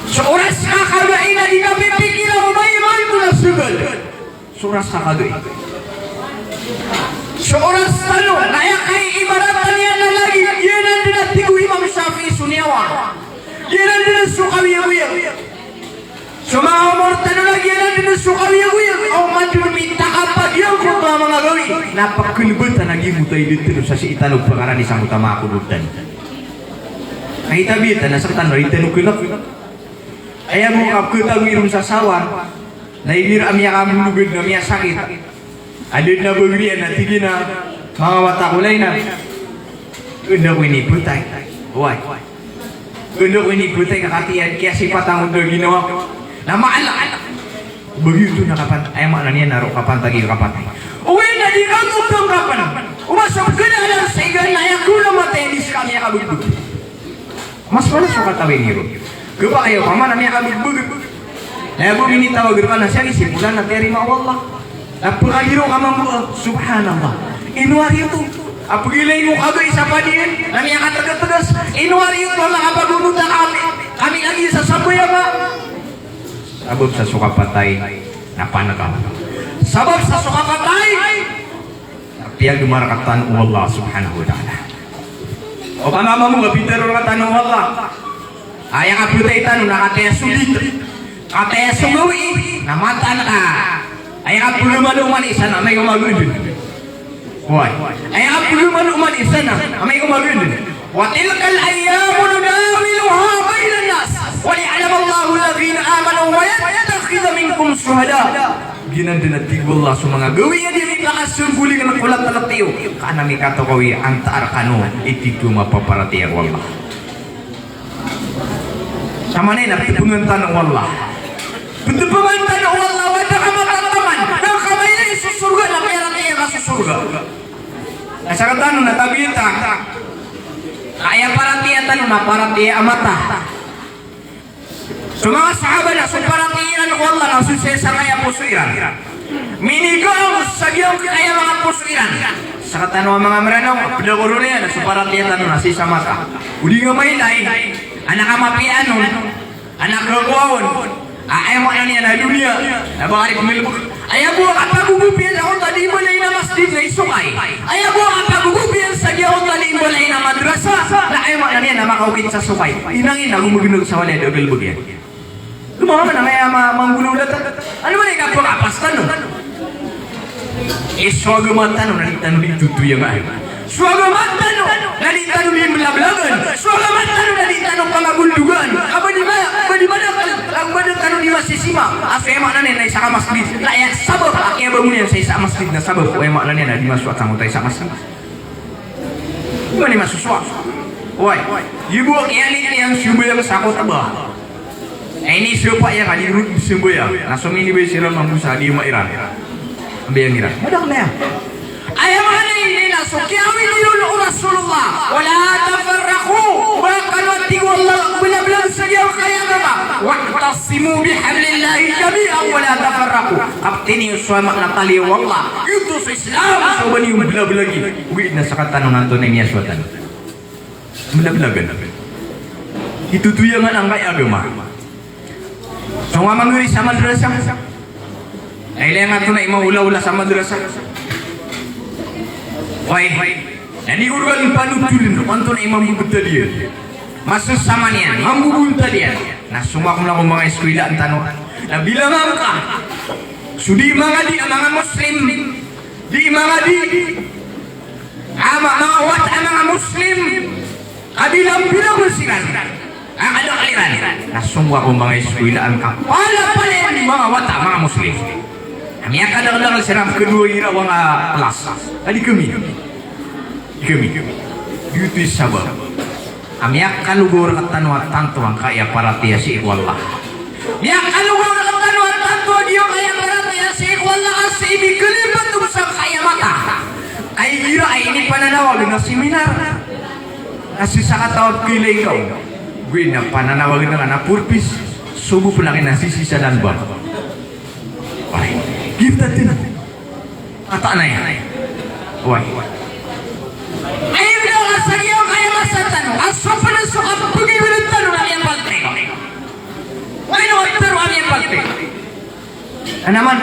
Sa oras ka kagain na di na pipikira mo may mo na sugal. Sa oras ka kagain. Sa oras talo na kay ibaratan niya na lagi yan ang dinatigo Imam Shafi'i Sunyawa. Yan ang dinasukawiyawiyaw. So mga umorta na lagi yan din sukawiyawiyaw o madumita kapag yung kung mga gawin. Napakulubutan na gimutay dito sa si italog pagkaran isang utama ako butan. Ay tabitan na saktan na itanong kulak. Ay mo kapkutang irong sa sawan na ilir amya kamulugod na miya sakit. Adod na bagriyan na tigin na mga watakulay na. Ganda ko iniputay. Why? Ganda ko iniputay kakatiyan kaya si patangod na ginawa ko. Na maala begitu na kapan ay makna niya naro kapan tagi kapan uwi na di kamu tong kapan umasok gana lang sa igan na ya kuno matenis kami kabugbug mas pala so katawin niro kuba ayo paman na kabugbug na bu ini tawag kana siya isipulan na terima Allah napagiro ka man subhanallah inwari ito apagilay mo kagay sa padiyan namiya ka tagas inwari ito mga pagunutan kami lagi sa sabayama. Sabab sa sukapatay na panagaw. Sabab sa sukapatay piyag dumarakatan Allah subhanahu wa ta'ala. O kamama mo gabitero rakatan Allah. Ayang aputay tanong nakataya sulit. Kataya sumawi na mata na ka. Ayang apuluman isa na may gumagudin. Why? Ayang apuluman isa na may gumagudin. Wa tilkal ayyamu nudawiluha bainan nas. وليعلم الله الذين آمنوا ويتخذ منكم شهداء ginandinati wallah sumanga gawi ya diri nakasungguling ng kulat talatiyo kana mi kato kawi antar kanu ititu mapaparatiya wallah sama na pinuntan wallah pinuntan wallah wada ka mataman na kamay na isusurga na peratiya ka susurga nasa katano na tabita kaya paratiya tano na paratiya amata so mga sahabat na suparatiyan wallah na susesa kaya pusuiran minigaw sa giyong kaya mga pusuiran sa katano mga maranong pinaguro niya na suparatiyan tano na sisa mata uli nga mahinay anak amapianon anak gagawon ay mo na niya na dunia na bakari kumilbog ay abo ang pagugupian ako tadi mo na masjid na isukay ay abo ang pagugupian sa giyong tadi mo na madrasa na ay mo na niya na makaukit sa sukay inangin na gumuginog sa walay dogilbog yan lumaman na kaya manggunulat ano man ikaw pagkapastan no iswagamatan no nalitano ni tutuyang ay swagamatan no nalitano ni malablagan swagamatan no nalitano pangaguldugan abadi ba ang badang ni masisima asema na nila sa masjid layak sabab akia bangunan sa isa masjid na sabab ay makna nila di masuk ang utay sa masjid gimana masuswa why ibu kialit yang sumbayang sakot abah ini siapa yang hadir di semboyan langsung ini bersiram membusa di Iran ambil yang Iran mudah ya ayam mana ini langsung kiawi dulu Rasulullah wala tafarraqu bahkan wati wallah benar-benar saja kaya apa wa'tasimu bihablillahi jami'an wala tafarraqu abtini suama natali wallah itu Islam sobani benar-benar lagi wid na sakatan nonton ini aswatan benar-benar itu tuh yang ang kaya agama so nga manguri sa madrasah kailangan ito na imaula-ula sa madrasah why naniguruan panutulin kanto na imambubuta diyan masuk sama niyan mambubuta diyan na sumakum lang mga eskwela ang tanong na bilangan ka sudi mga di mga muslim di mga di mga wat mga muslim kabilang-bilang musikan ang ada kaliran na sumwa kong mga eskwelahan ka wala pala mga wata mga muslim kami ang kadang-kadang siram kedua ira mga kelas tadi kami itu sabab kami akan lugur katanwa tanto ang kaya para tiya si wallah kami akan lugur katanwa tanto dia kaya para tiya si wallah kasi ibigalipan ito sa kaya mata ay ira ay ini pananawag na seminar kasi sa katawag kilay ikaw gue na pananawagin ng anak purpis subo po lang nasisi sa lanbang ay give that din kata na yan why ayun daw asagyaw kaya masatan aso pa na suka pag-iwilit tanong ang iyang balte ay no pero ang iyang balte naman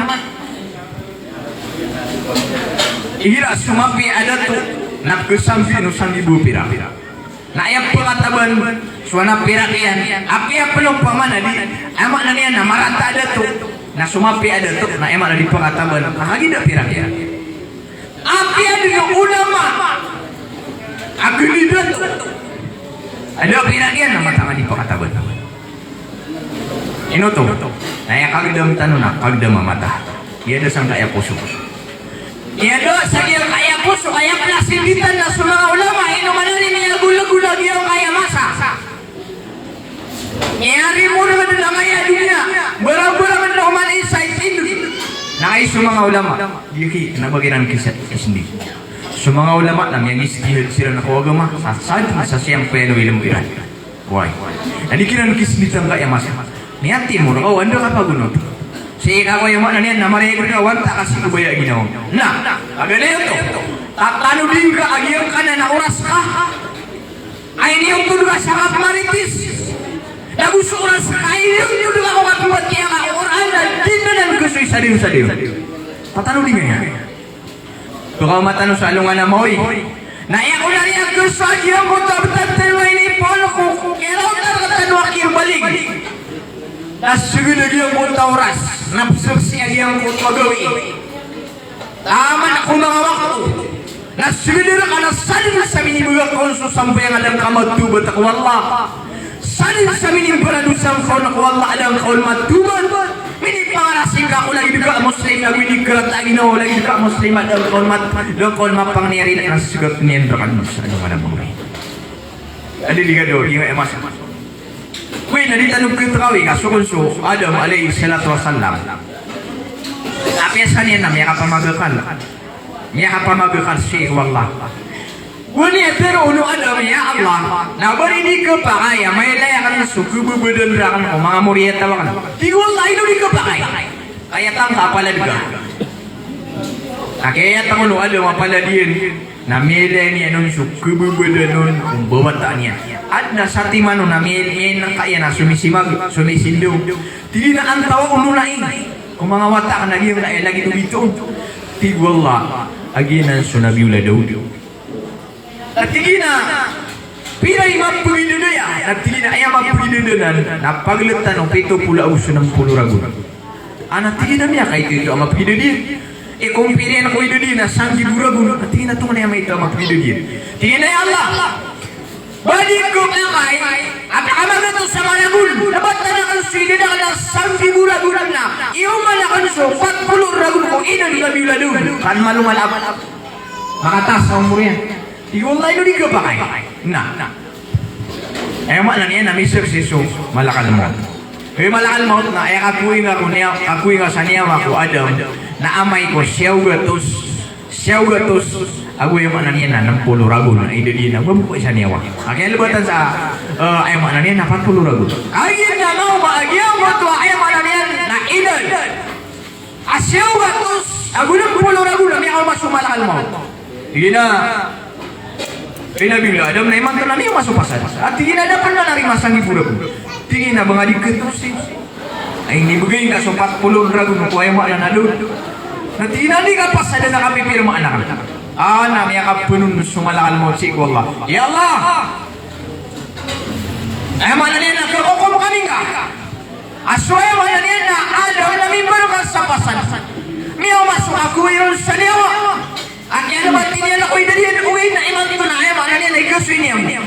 ihira sumapi ada to nagkasampi no sandibu pira na ayang pangataban suwana pirakian api penuh pamana di emak na niya na marata ada to na sumapi ada to na emak na di pangataban hagi da pirakian api ada ng ulama agilida to ada pirakian na matanga di pangataban ino to na yang kagdam tanong na kagdam mamata iya da sang kaya puso iya do sa giyang kaya puso kaya palasinditan na sa mga ulama ino manali niya gula-gula giyang kaya masa nyari mo naman na kaya dunia barang-barang na naman isa itu nakay sa mga ulama yaki nabagiran kisat sendiri sa mga ulama nam yang istihad sila na kawagama sasad sa siyang peno ilang iran why nadikiran kisnitan kaya masa niyati mo na anda ka pagunod siya ka yung mana niyan na marego na wanta kasi kubaya ginaw na agad na yun to tatano din ka agiyang ka na oras ka ay niyong tulga sa kapmaritis nagusto oras ka ay niyong tulga ko kapiwat kaya ka oran na din na nang gusto isadim-sadim tatano din nga baka matano sa alungan na mo'y naiyak ko na rin ang gusto agiyang ko tabtatan ini polo ko kaya raw tarkatan wakil balik nasugi lagi ang punta oras napsugsi ang punta gawi taman ako mga wakto nasugi nila ka na salin sa minimuga konso sampai ang alam ka magtubat ako wallah salin sa minimbarado sa kaon ako wallah alam kaon magtubat ini pangarasin ka ako lagi ka Muslim lagi di kerat lagi no lagi ka Muslim ada kolmat pangneri na sugat niyan kan ano mana mga. Adi ligado yung emas. Kuy na ditanong ko trawi ka sukunso Adam alayhi salatu wasallam. Tapi sanian na miya kapamagakan. Miya kapamagakan si wallah. Kunya pero uno Adam ya Allah. Na bari di kepakaya may layakan suku bebedan rakan ko mga murid tawakan. Di wallahi no di kepakaya. Kaya tangka pala diga. Kaya tangon Adam pala din. Na mele ni anon suku bebedan non bawatanya. At na sa timano na mele ng kaya na sumisimag sumisindu. Dili na antaw uno na kung mga wata ka naging lagi tumito. Di wallah aginan sunabiula daw. Natigina piray mapagidudaya natigina ayam mapagidudanan napagletan ng 70 uso ng 10 ragun natigina miya kay ito ang mapagidudin kung pilihan ako idudin na 1,000 ragun natigina ito na may ito ang mapagidudin tigina ya Allah balik ko kakay at amagan ito sa managul dapat na nakansuide na ka na 1,000 ragun na iyong malakanso 40 ragun ko inan labila doon kan malumalap makatas ang muriyan. Iwalay no di ka ba kay? Na. Eh mana niya na misir siso malakal mo. Eh malakal mo na ay kakuy nga sa niya ko Adam na amay ko siyaw gatos agoy mana niya na 60 rago na idedi na ko sa niya wa. Kaya lebatan sa ay mana niya na 40 rago. Ay na mau bahagia mo to ay mana niya na ided. Asyaw gatos agoy na 60 rago na may masuk malakal mo. Ina Pinabila Adam na iman to na niya masuk pasal. At tingin na dapat na narimasang ibura ko. Tingin na mga diketusin. Ay nibigay ka so 40 rago ng kuhay mo na doon. Na tingin na di ka pasal na kapipirma anak. Na miya ka punun sumalakal mo si Allah. Ya Allah! Ay mana niya na kakukum kami ka. Asway mana niya na Adam na mimbar ka sa pasal. Miya masuk aku yun sa niyawa. Akyano ba tiniyan ako idalian ko na imang ito na ay mana niya na ikaswin niya.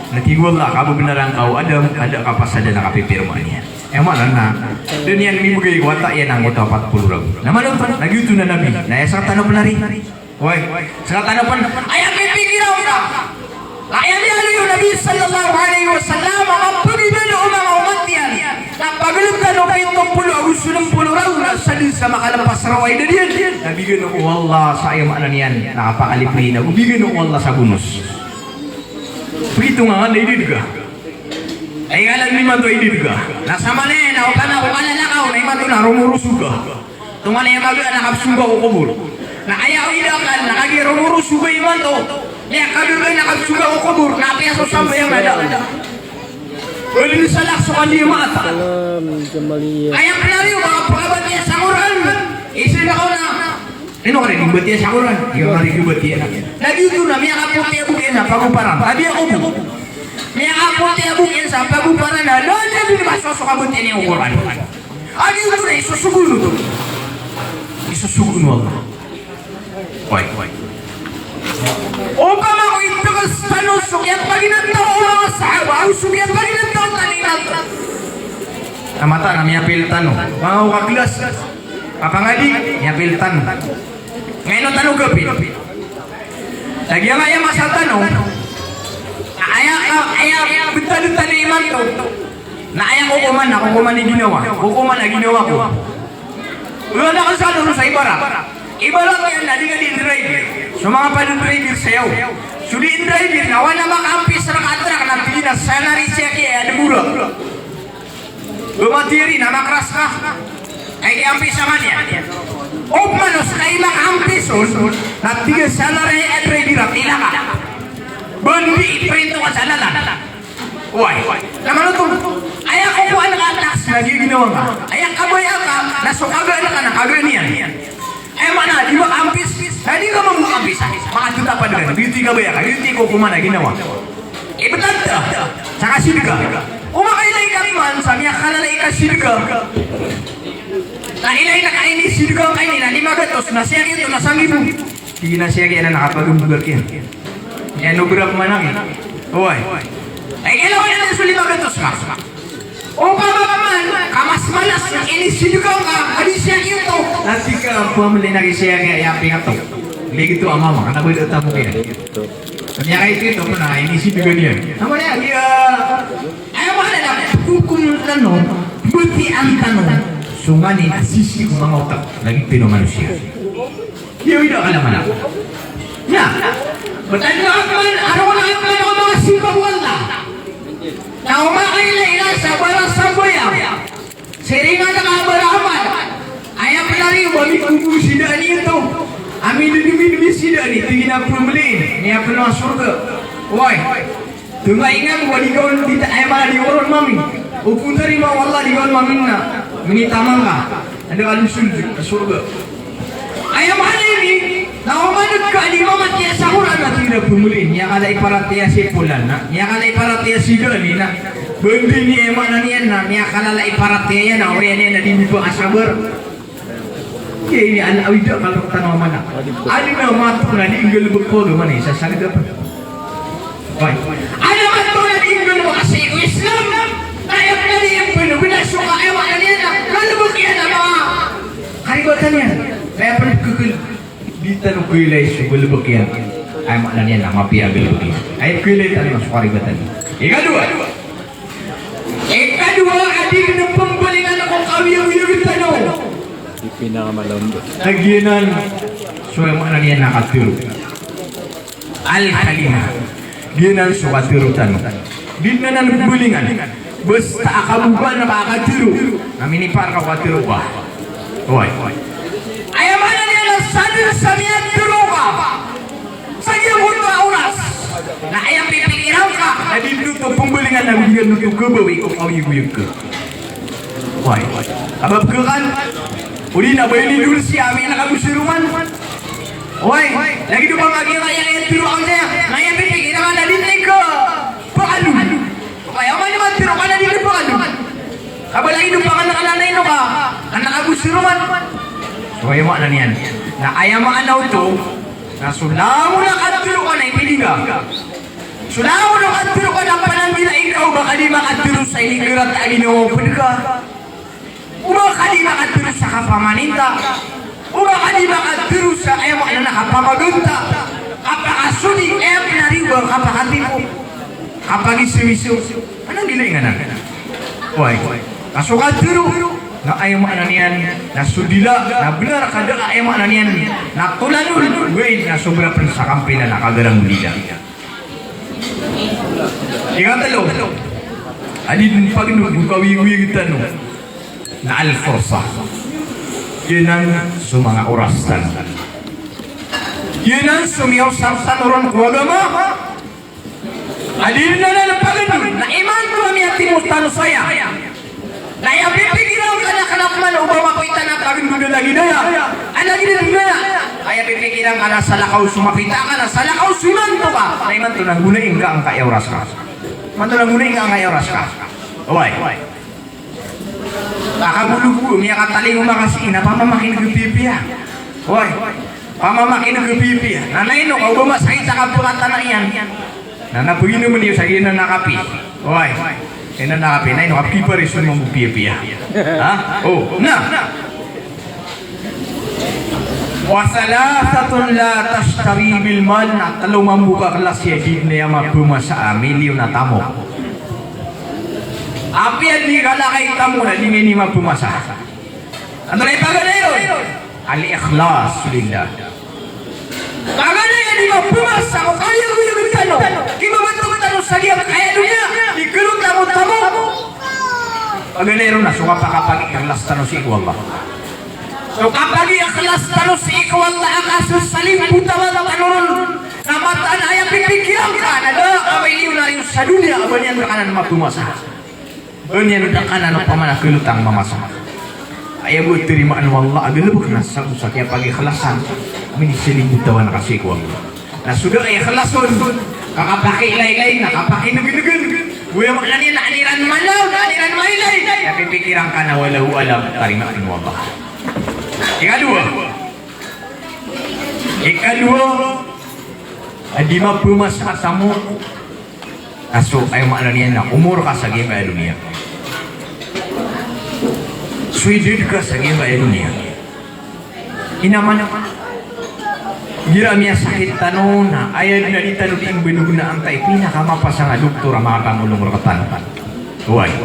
Natigwal na kabo binarang kau Adam ada kapasada na kapipirma niya. Mana na doon yan mimugay wata yan ang uta 40 rago. Naman pa nagyuto na nabi. Na sa tanong pa na rin. Hoy, sa tanong pa ay ang pipigiraw ka. Kaya niya yung Nabi sallallahu alaihi wasallam ang pagibig ng mga umat niyan. Napagalit ka nung kayong 10 gusto ng 10 raw na sa makalampas raw ay dadiyan. Nabigyan ng Allah sa ayam anan yan. Nakapakalipay na. Ubigyan ng Allah sa gunos. Begitu nga nga naidid ka. Ay ngalan ni man to idid ka. Nasa manin, ako ka na lakaw. Na iman to na rumurusu ka. Tungan na yung mga nakapsuga ko kubur. Na ayaw idakan, nakagirumurusu ka iman to. Niya kabibay nakapsuga ko kubur. Napiyaso sampai yang ada. Wali salak so kandi mata. Salam Jamaliyah. Ayam penari mga pagabat niya sa Quran. Isin ako na. Ano ka rin, ibatiya sa Quran? Ikaw na rin ibatiya na. Nagito na, miya kaputi abukin sa paguparan. Abi ako po. Miya kaputi abukin sa paguparan na. Doon na din masosokabutiya niya ang Quran. Abi ko na, isusugulo to. Isusugulo Allah. Why? Upama ko ito ka panusok yan paginantaw o mga sahaba ang sugyan paginantaw taninat namata na miya piltan mga ukaglas kapangadi miya piltan ngayon tanong gabi lagi nga yung masa tanong aya bita-bita na iman to na aya kukuman ni ginawa kukuman na ginawa ko wala na sa ano sa ibarat yan na di ka din-driver so mga pa-driver sayaw so din-driver na wala makampis ng atrak na tina salary siya kaya ada mura bumatiri na makras ka ay kiampis naman yan o manos kay makampis na tiga salary at driver at ila ka bendi iprento ka sa lalan why naman ito ay ako po ang nakatas lagi ginawa ka ay ang kabaya ka nasukaga na ka na kaganiyan mana di ba ampis hindi ka mamukampis mga juta pa doon beauty ka ba yan beauty ko kumana ginawa betanda saka sirga umakailay ka man sa miya kalalay ka sirga nahilay na kaini sirga kaini na 500 na siya ito na 1,000 hindi na siya kaya na nakapag-umbugar kaya yan ugrap manang ay kailangan yan sa 500 ka o pa man, kamas malas, ini sinugaw ka, hadisya ito. Nanti ka pumuli na kisya kaya yapi nga to. Lagi to ang mama, anak ko ito mo kaya. Kanya kayo ito na, ini sinugaw niya. Naman niya, ayaw mo na hukum tanong, buti ang tanong. Sungani na sisi ko mga utak, naging pinomanusia. Hindi ka naman ako. Ya, betul kan? Arawan ang mga sibang wala. Na umakailan sa barang sambayang. Seringan ng abaraman. Ayaw pinari, wami kukusida nito. Amin dumi sida ni tingin ang pumulin. Niya pa ng surga. Why? Tungaingan, wali kawan dita ay mga diworon mami. Upun dari mga wala diworon mami na. Minitamang ka. Ano ka surga. Ayaw mahal ini. Naumanod ka, di mo matiya sa kuran na tira pumulin. Niya kalay para tiya si Pulan na. Niya kalay para tiya si Johnny na. Bandi ni Ema na niyan na. Niya kalay para tiya yan na. O yan yan na din po asabar. Kaya ini anak awida kalau tanah mana. Ada na mato na di inggol bukolo man sa sagda pa. Hoy. Ada mato na di inggol mo kasi Islam. Tayo na di yung pinasuka Ema na niyan na. Lalubog yan na mga. Karigatan yan. Kaya pa nagkukul. Dita no kuilay sa gulubog yan. Ay makna niya na mapia gulubog yan. Ay kuilay tali mas karigatan. Ikadua, adik ng pambalingan akong kawiyang-wiyang tanong. Di pinakamalambot. Nagyanan, so yung makna niya nakatiro. Al-Kalima. Ginan so katiro tanong. Di na nagbulingan. Basta akabugan nakakatiro. Naminipar ka katiro ba? Hoy. Ayaw mana niya na sadir sa miyan tiro ka. Sa iyong mga oras. Na ayaw pipikiraw ka. Na dito ito pumbulingan na bigyan nito gabawi kung awig-wig ka. Hoy. Abab ka kan. Uli na ba yung lidul siya amin na kagusiruman? Hoy. Lagi doon bang aging kaya yung tiro ang niya. Na ayaw pipikiraw ka na dinay ka. Paano? Kaya man naman tiro ka na dinay paano? Kabalagi doon pa ka nakalanay no ka. Ang nakagusiruman. So ayaw mo na niyan. Na ayaw mo anaw to. Na sulaw na katiro ka na ipiliga. Sulaw na katiro ka na panangila ikaw. Baka di makatiro sa iligirat na ginawapun ka. Baka di makatiro sa kapamaninta. Baka di makatiro sa ayaw mo na nakapamagunta. Kapakasuni ayaw pinariwa kapakatipo. Kapag-isiwiso. Anong nilaingan na? Why? Kasukatiro. Na ayaw makna niyan na sudila na benar kada ayaw makna niyan na tulanul wait na sobra pa sa kampi na nakagarang lida. Ikatalo. Adin pag nagkawiwi kita no na al-forsa. Yan ang sumanga oras tan. Yan ang sumiyaw sa tanuran ko agama. Adin na napagano na iman ko kami at timutan saya. Na yung pipigiraw ka na kanapman upang makita na pagin doon lagi na ya. Ay lagi na na. Kaya pipigiraw ka na sa lakaw sumapita ka na sa lakaw sumanto ka. Na iman to nang gunain ka ang kayoras ka. Manto nang gunain ka ang kayoras ka. Uway. Kakabulog-bulog niya kataling umakasiin na pamamakin ng pipiya. Uway. Pamamakin ng pipiya. Nanay no, kau bumasakit sa kapulatan na iyan. Nanapuyin naman niyo sa iyan na nakapi. Uway. Kaya nakapin na yun, kapi pa rin siya mong piya-piya. Ha? Oh, na! Wasalasatun la tashtari bilman at talong mambuka kelas ya di na mapuma sa milyon na tamo. Api yan di kalakay tamo na di ni mapumasa. Ano na ipagana yun? Al-ikhlas lillah. Pagana yan di mapumasa kung kaya ko yung tanong. Kimabato-bato sa liya kaya niya. Ikulong na mo tamo. Pagana na so kapag ikhlas tanong si Iku Allah. So kapag ikhlas tanong si Iku Allah ang asus salim putawa ng tanong na mataan ay pipikiran ka na away liyo na rin sa dunia abanyan na kanan mapumasa. Banyan na kanan ng pamanakulutang mamasa. Ayaw mo itirimaan ng Allah agalabok na sa kaya pag ikhlasan minisiling butawan na kasi Iku Allah. Na sudah ay ikhlason kakapaki-ilay-ilay nakapaki-nugun-nugun. Buya maknani na aliran malaw, na aliran mailay. Kaya pipikiran ka na walau alam tarima ng Allah. Ikadua, di mapumas kasamu. Aso ay maknani na umur ka sa gima dunia. Sweden ka sa gaya dunia. Inaman gira miya sakit tanong na ayan na di tanong ang binugna ang tay pinakamapasa nga doktor ang mga pangulong rakatan. Huwag.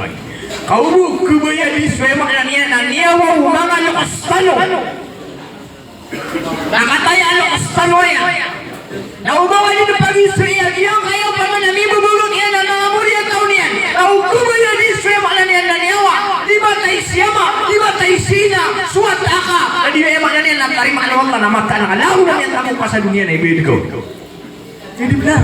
Kaurug kubaya di swema na niya na niyawaw mga lukas tanong. Nakataya lukas tanong niya. Naubawa niyo na pag-isriya niya kayo pa man namibubulog yan ang mga muli at taon niyan. Kubaya di swema na niya na niyawa. Di ba tayo siyama? Di ba tayo sina? Suwat aka. Di ba emak na niya nagtarima na Allah na mata na kalaw na niya tamu pa sa dunia na ibig ko. Jadi benar.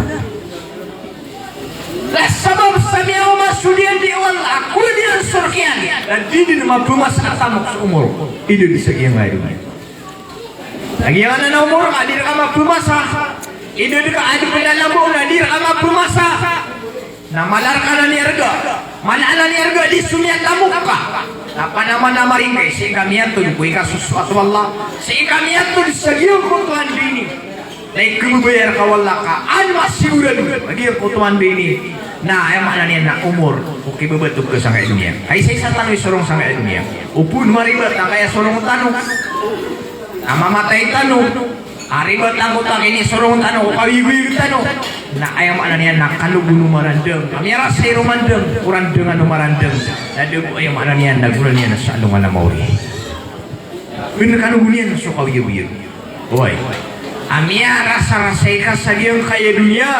Sebab samiyaw masudian di Allah aku dia surkian. Dan di nama pumas atamuk umur. Itu di segi yang lain. Lagi yang mana umur hadir kama pumasa. Itu di ada pendalambu hadir kama pumasa. Nah malar kanan harga. Mana ni harga di sunya tamuka. Apa nama ringkai si kami atun kui kasus Allah. Si kami atun segiu kutuan bini. Naik kubayar kawalaka an masih udah lagi kutuan bini. Nah yang mana ni nak umur. Oke bebetuk ke sangai dunia. Hai saya tanui sorong sangai dunia. Upun maribat nak kaya sorong tanu. Nama matai tanu. Aribat anggota ini sorong tanu. Kawiwi tanu. Nah ayam mana ni nak kalau gunung marandeng. Kami rasa romandeng. Kurang dengan marandeng. Ada ayam mana ni nak kurang ni nak salung mana mauri. Bener kalau bunyian suka wiwi. Oi. Amia rasa ikan sadiang kaya dunia.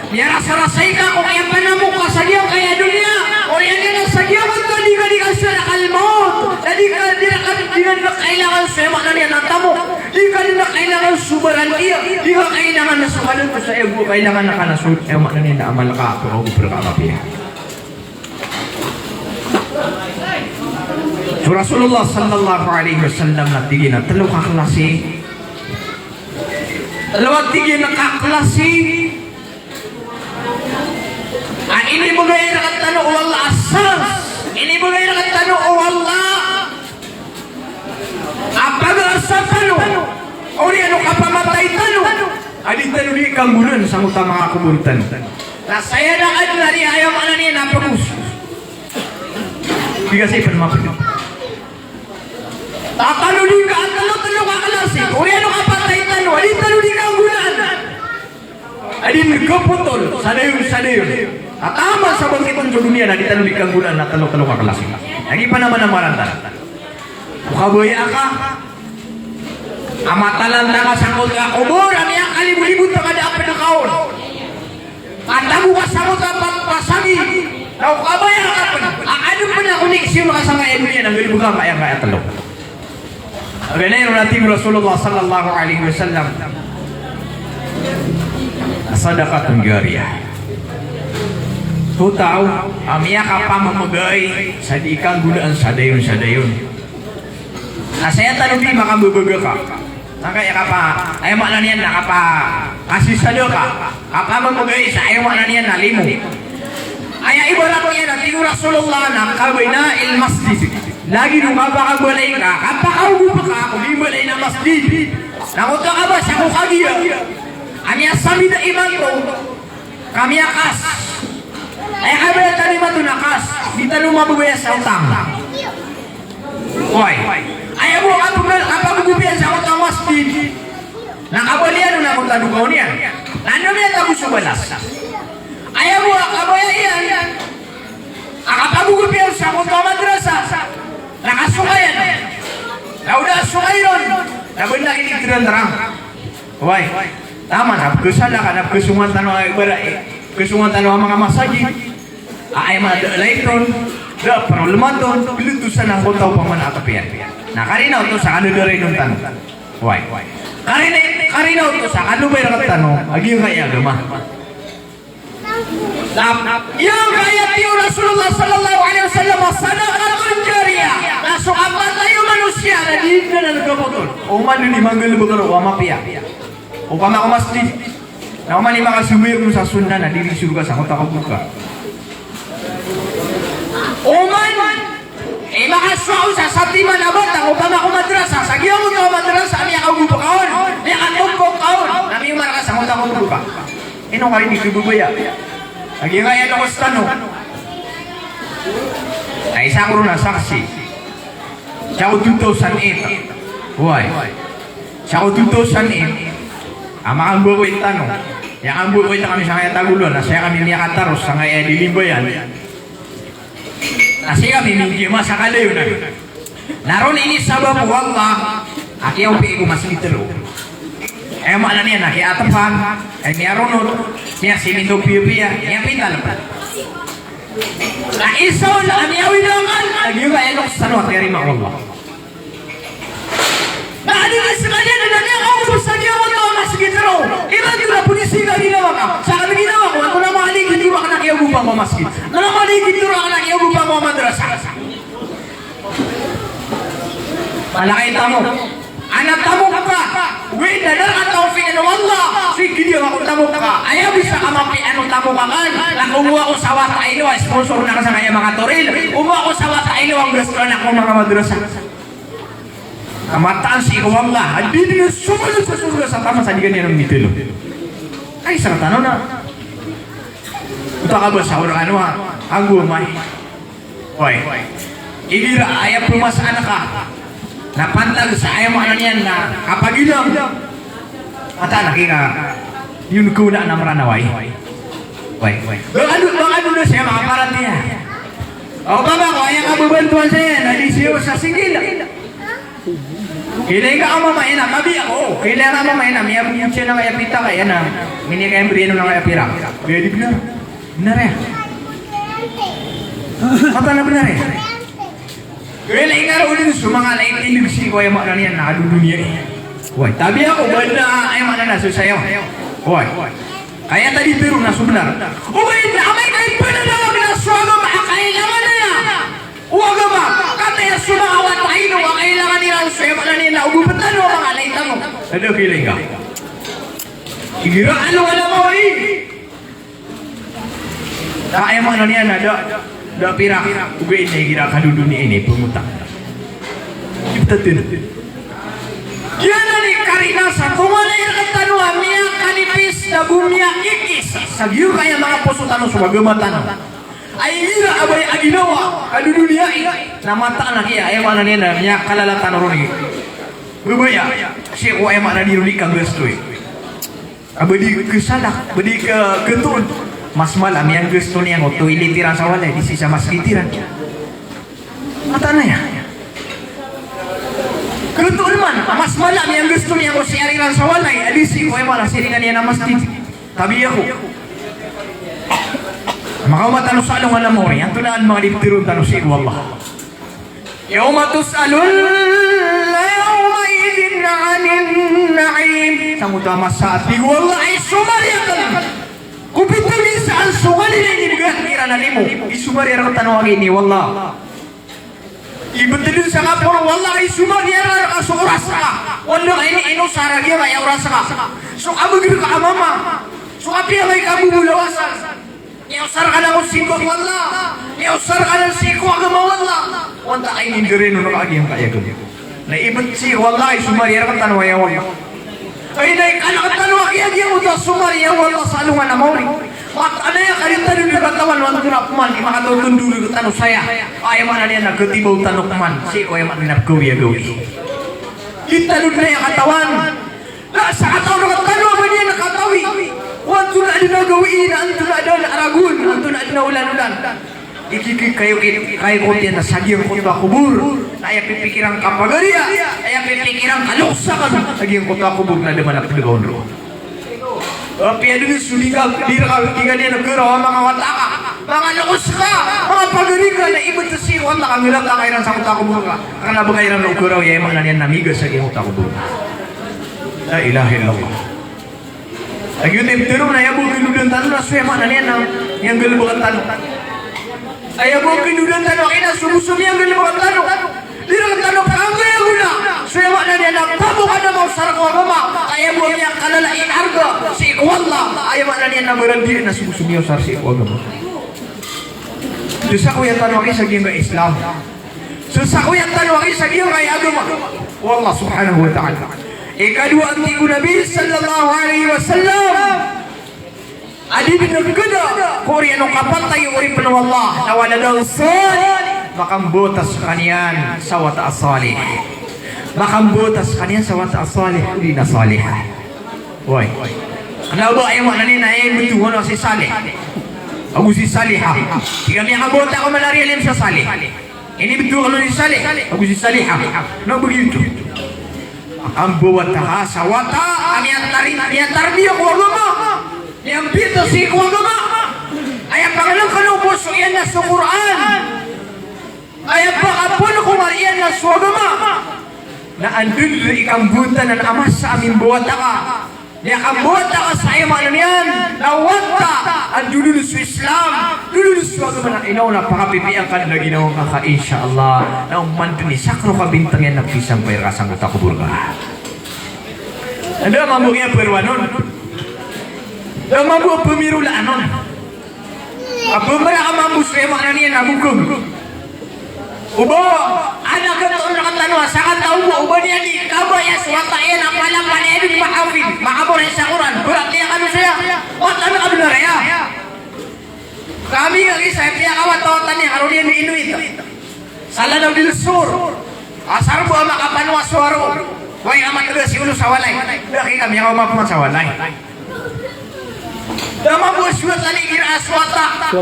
Mia rasa ikan kok yang panamu ka sadiang kaya dunia. Orang yang sadiang betul dikasih suara kalmaut. Tadi dengan kailangan saya maknanya natamu. Dikali kailangan subaran dia. Dia kailangan nasukalan ko sa ego. Kailangan nakanasud. Maknanya na amal ka. Pero berkakapi. So Rasulullah sallallahu alaihi wasallam natigin na talo kaklase. Dalawang tigil na kaklase. Ini bagay na katano o Allah asas. Ini bagay na katano o Allah. Apag asas tano. O di ano kapamatay tano. Adi tano di kambulan sa utang mga kuburutan. Na saya na ano na di ayaw mana niya napagus. Bigasay pa naman po. Tatalo di ka ang talo kaklase. O di ano kapatay tano. Adi tano di kambulan. Adi nagkaputol. Sadayon. Atama sa bangkitan sa dunia na ditalo di kanggulan na talo-talo ka kelas. Lagi pa naman ang marantan. Ukabaya ka. Amatalan na ka sa kubur. Ang iyang kalibulibot na kada apa na kaon. Katabu ka sa mga pasagi. Na ukabaya ka pa. Ano pa na koneksyon ka sa ngayon dunia na galibugan kaya kaya talo. Ganyan natin Rasulullah sallallahu alaihi wasallam. Sadaqatun jariyah. Kau tahu, amia kapam memegay sa di ikang gunaan sadayon. Nah saya tanong di makam bebega ka. Nakaya kapa, ay makna niyan na kapa kasih sadaka. Kapa memegay sa ay makna niyan na limo. Ay ibarat ko yan at Rasulullah na kabayna il masjid. Lagi nung kapakabalay ka, kapakaubo ka, kung di balay na masjid. Nakuto ka ba sa kukagiya? Amia sabi na iman to, kami akas. Ay kabaya tani matunakas, di tanong mabubaya sa utang. Hoy, ayaw mo kapag-gubiyan sa utang masjid. Nakabalian na kung tanong ko niya. Nano niya tago subalas. Ayaw mo kabaya iyan. Kapag-gubiyan sa utang madrasa. Nakasukayan. Nauda sukayron. Nabun na itigran terang. Hoy, tama na, kusala ka na kusungan tanong ay kesungan tanong mga masajid ay mga layton da problematon pilutusan ang kontaw paman atapian nakarinaw to sa kanudaray ng tanong why karinaw to sa kanubay ng tanong agi yung kaya agama yung kaya tiyo Rasulullah sallallahu alaihi wasallam sadaqatun jariyah nasok apat tayo manusia na di ka na nagkapotol o man ni manggal bukaro o mapia o pama ko masjid na umani makasubir mo sa sunda na diri surga sa kota kabuka. Uman, makaswaw sa satiman abot ang upama ko madrasa. Sa giyaw mo ka madrasa, niya kagubo kaon. Niya katumpok kaon. Nami yung marakas sa kota kabuka. Inong ka rin di kububaya. Lagi nga yan ako sa tanong. Ay isa ko rin na saksi. Siya 2008. Why? Siya 2008. Ang buhay tanong. Yang ang buhay kami sa kaya tagulon. Nasaya kami niya kataros sa kaya dilimbayan. Nasaya kami minggima sa kalayo na. Naroon ini sabab wallah. Aki ang pigo mas litero. Eh mana niya nakiatapan. Eh niya ronod. Niya simindo piya-piya. Niya pintal pa. Na isaw na niya wilangan. Nagyo ka elok sa no. Kaya rima wallah. Na adilis ka niya na niya ako sa niya wallah mas litero. Iba di na punisi ka ginawa ka. Sa kami ginawa ko. Ako na mahaligid di ba ka nakiagupang mo maskit. Na mahaligid di ba ka nakiagupang mo madrasa. Malakay tamo. Anak tamo ka pa. Wait, dadar ka tawfin ano wallah. Sige di ako tamo ka. Ayaw bisa ka mapi ano tamo ka kan. Lang umuha ko sa wata ilo. Sponsor na ka sa kanya mga toril. Umuha ko sa wata ilo ang gusto na ko mga madrasa. Kamataan si ikaw wallah. Hindi din sumunod sa surga sa tama sa di ganyan ng mitilo. Ay, sarang tanong na. Ito ka ba sa orang ano ha? Ang gumay. Hoy. Igira, ayaw pumasaan ka. Napantag sa ayaw mo ano niyan na kapag ilang. Mata nakika. Yun kuna na maranaway. Hoy. Bang ano na siya mga parat niya. O baba ko, ayaw kabubantuan siya. Nadisiyo sa sigil. Kailangan ka mamain na, mabi ako. Kailangan ka mamain na, miyam siya na kaya pita kaya na. Mini kaya embryo na kaya pira. Kaya di benar. Benar ya? Apa na benar ya? Kailangan ka ulit sumanga lain tilig si ko yung makna niya na dunia eh. Wah, tabi ako banda ay mana na susayo. Wah. Kaya tadi biru na sebenar. Ubay na amay kay pala na na suwaga makakailangan na ya. Uwaga ba? Kataya sumawat tayo ang kailangan nila ang suya makna niya na ugubutan mo mga laita mo. Ano feeling ka? Igira ano mo eh. Kaya mga niya na da pira ugain na gira kaduduni ini pemutang. Iptatin. Yan ni karinasan kumana yung katanungan niya kanipis na bumya ikis. Sagyo kaya mga puso tanong sumagamatan. Ay gira abay aginawa kadudunia ini. Namata na kaya ay mana niya na niya kalalatan roni. Bubaya si ko ay mana diruli kang gusto eh. Abadi kesadak, abadi ke ketun. Mas malam yang gusto niya ko tuwi litiran sa walay di sisa mas litiran. Mata na ya. Ketun man mas malam yang gusto niya ko si ariran sa walay adisi ko ay mana siringan niya na masjid. Tabi ako. Maka matalo sa along alam mo yan tunaan mga diptirun talo si wallah. Yawma tus'alun la yawma idin anin na'im. Sang utama saat di wallah ay sumariyakan. Kupitami saan sumali na inibigyan kira na limo. Isumari ako tanong ini wallah. Ibentulun sa kapuro wallah isumari ako sa oras ka. Wallah ini inusara kaya kaya oras ka. So abagir ka amama. So api ay kabubulawasan. Iusar ka na kung siko wallah. Iusar ka na siko agama wallah. Wanta ay nindirin nung nakagiyang kaya ko. Naibent si wallah isumari ako tanong kaya wallah. Ay nay kalakatan kaya gyud uta sumari ya wala salungan na mawri. Mat ana ya karita dun katawan wan tuna man di makatutun dulu ke tanu saya. Ay mana dia nagketibaw tanok man si ko ay manap ko ya gawi. Kita dun na ya katawan. Na sa katawan ka tanu man dia nakatawi. Wan tuna ada gawi na antuna ada aragun antuna ada ulan-ulan. Iki kayo tiyan na sagyang kutwa kubur. Ay pipikiran kapagaria. Ay pipikiran kaluksakan. Sagyang kutwa kubur na deman at pagawon ro. Piya dun suliga dira ka niya nagkaraw mga wataka. Mga lukus ka. Mga pagari ka na ibig sa siya. Wala kang ilang kakairan sa kutwa kubur ka. Kana bagairan na ukuraw ya mga niyan namiga sa kutwa kubur. La ilaha illallah. Agyun ibtirong na yabo kinudan tanong na suya mga niyan yang galabukan tanong. Ayaw mo kinudan tanong ina sumusumi ang galabukan tanong. Dira ka tanong kagaya ko na. Suya mga niyan nagtabo ka na mga sarang agama. Ayaw mo niya kalalain arga si ikwalla. Ayaw mga niyan na marandi na sumusumi ang sarang si ikwalla. Dosa ko yung tanong sa giyong Islam. Dosa ko yung tanong sa giyong agama. Wallah subhanahu wa ta'ala. Ikadua antiku Nabi sallallahu alaihi wasallam. Adi bin nagkada. Kuri anong kapatay uri penuh Allah. Nawala daw sali. makambutas kanian sa wata asalih. Makambutas kanian sa wata asalih, hindi na salih. Woy. Ano ba ay mga nanin na betul ano si salih? Aku si salih ha. Jika may kabota ako malarialim sa salih. Ini betul kalau si salih. Aku si salih ha. No begitu. Ang buat sa wata ang yang tarbiya ko agama. Yang pito si ko agama. Ay pangalan kanubos iyan na sa Quran. Ay pagapon ko mariyan na sa agama. Na andun ikambutan ng amas sa aming buhat ka. Ya kambuta ka sa iyo mga yan. Nawata ang dululus sa Islam. Dululus sa agama ng inaw na pakapipiang ka na ginawa ka insyaAllah. Na umantun ni sakro ka bintang yan na pisang pairasang katakubur ka. Ano ang mambuhay perwanon? Ano ang mambuhay pemirulaanon? Apa mereka mampu saya maknanya nabukung. Ubo, anak kata orang kata nuah, sangat tahu ubo dia di kabo ya suatu ayat apalah pada itu di mahafid, mahabor yang sakuran, berat dia kan saya. Oh tapi kan benar ya. Kami lagi saya punya kawan tautan yang harus dia di Inuit. Salah dah di sur. Asal buah makapan waswaro. Wah amat udah si ulu sawalai. Dah kami yang mau maaf sawalai. Dama buat suat tadi kira aswata.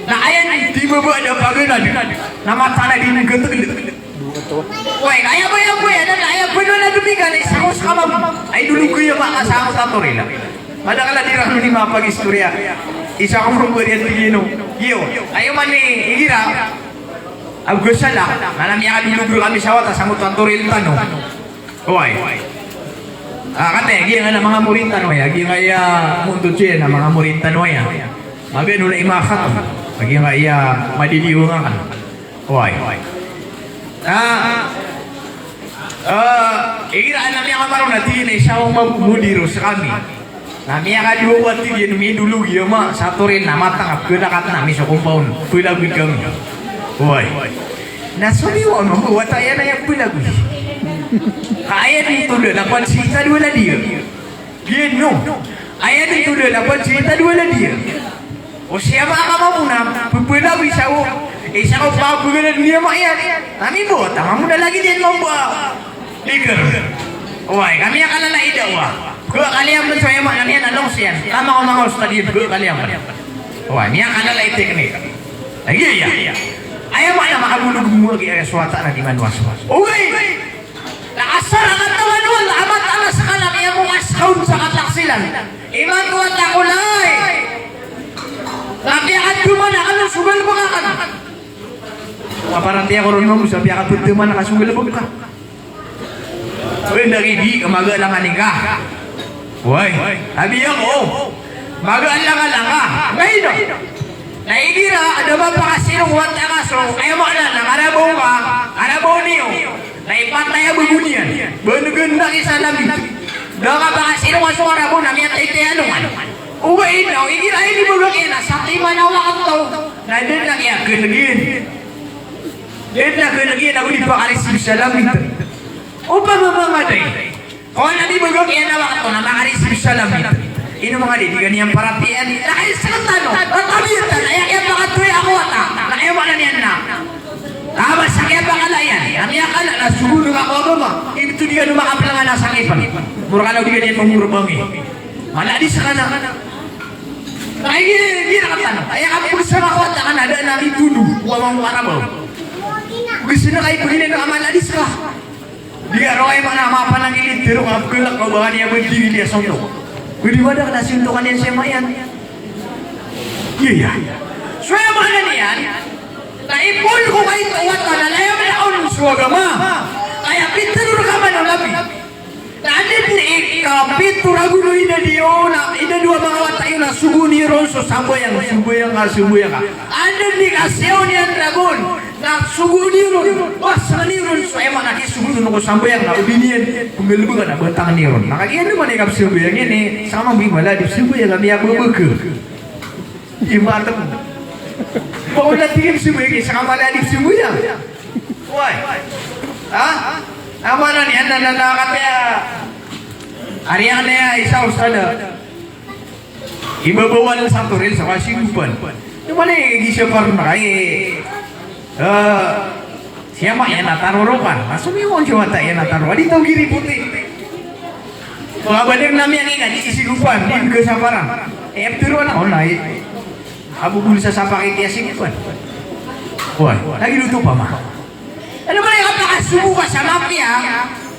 Nah ayat di bawah ada bagian nama tanah di negeri. Woi ayah ada ayah benar ada tiga nih sangus kamu. Ayah dulu gue mak sangus tatorila. Padahal kalau dirah ni mah pagi surya. Isa kamu buat dia begini. Yo, ayah mana kira. Aku salah. Malam yang dulu kami sawat sangus tatoril tano. Woi. Katanya gini mga murintan ya, gini kaya muntut siya na mga murintan ya. Mabi nula imakat, gini kaya madiliwangan. Why? Ikiraan namin ang kamarong natin ay siya ang mamudiro sa kami. Nami ang kadiwawat din may dulu gini ma sa turin na matangap kinakat namin sa compound. Pulagod kami. Why? Nasuliwa mo, wataya na yung pulagod. Ayat itu dah dapat cerita dua lah dia. Dia no. Ayat itu dah dapat cerita dua lah dia. O siapa kamu nak? Pupila bisa o. Isa ko pa pupila dunia mak ayat. Kami buat. Kamu dah lagi dia membuat. Liker. Wah, kami akan lalai dah wah. Kau kalian percaya mak kalian ada usian. Kamu orang harus tadi kau kalian. Wah, ni akan lalai teknik. Lagi ya. Ayat mana mak kamu nunggu lagi ayat suatu lagi mana was-was. Okay. Asal ang tawanon, amat ang sakalang iya mong askaw sa kataksilan. Iman ko at akulay. Nabiyakan duman ang anong sugal mo ka kan. Parang tiya ko rin mo, sabiyakan po duman ang sugal mo ka. Uy, naridi ka, mag-alanganin ka. Uy, sabiyan ko, mag-alangalan ka. Ngayon, naigira, ada ba pa kasinong wata ka, so kaya mo na, nakarabaw ka, karabaw niyo. Naipatay ang bubunian. Benegenda kisah Nabi. Daka baka sino ang suara mo na may tayo ano. Uwe ito, ikirahin ni Bulog ina. Sa timan ang wakat to. Nandun na kaya kinagin. Dito na kinagin ako di pakaris sa lamit. Upang mamamatay. Kung na di Bulog ina wakat to na makaris sa lamit. Ino mga di ganyan parapian. Nakayos sa tano. Matabitan. Ayak pakatoy ako ata. Nakayawanan yan na. Tama sa kaya pakalayan. Kami akala na sugulo ako agama. Ito di ka numakapalangan na sa kipan. Mura ka na di ka niyan mamurbangi. Maladi sa kana. Ay, hindi na katanong. Ay, kami gusto na ako at nakanada na itulo. Wawang warabaw. Gusto na kayo paginin na kamaladis ka. Di ka rin kayo manamapan ng ilit. Pero kapagulak ka ba niya magdigil niya sa ulo. Pwede ba na nasuntukan niya siya mayan? Yeah. So, yung mga niyan, naipol ko kayo tuwat na nalayaw na ako ng suwagama. Kaya pintanuro ka man ang labi. Naandit ni ikapit turagulo inadiyo na inadua mga watayo na suguni ron so samboyang ka. Andit ni kasyaw niyan dragon na suguni ron. Basta ni ron so eman nakisuguni ko samboyang na ubinian. Pumilbugan na batang ni ron. Nakakiyan naman ikap samboyang ini sama bimala di samboyang kami ako buka. Ibatam. Paulat tingin samboyang sa kamala di samboyang. Why? Ha? Amanan yan na nakakataya. Ariyan na yan, isa ustada. Ibabawal sa turil sa kasinupan. Yung mali, gisya parang na kayo. siapa yang natarurokan? Masumi mo siya mata yang natarurokan. Di tau giri putih. Mga badang namin ang ina, di isigupan, di kasaparan. Tiruan ako na, abubul sa sapakit ya sigupan. Wah, lagi luto pa ma. Ano ba yung kapakasubo ka sa mafia?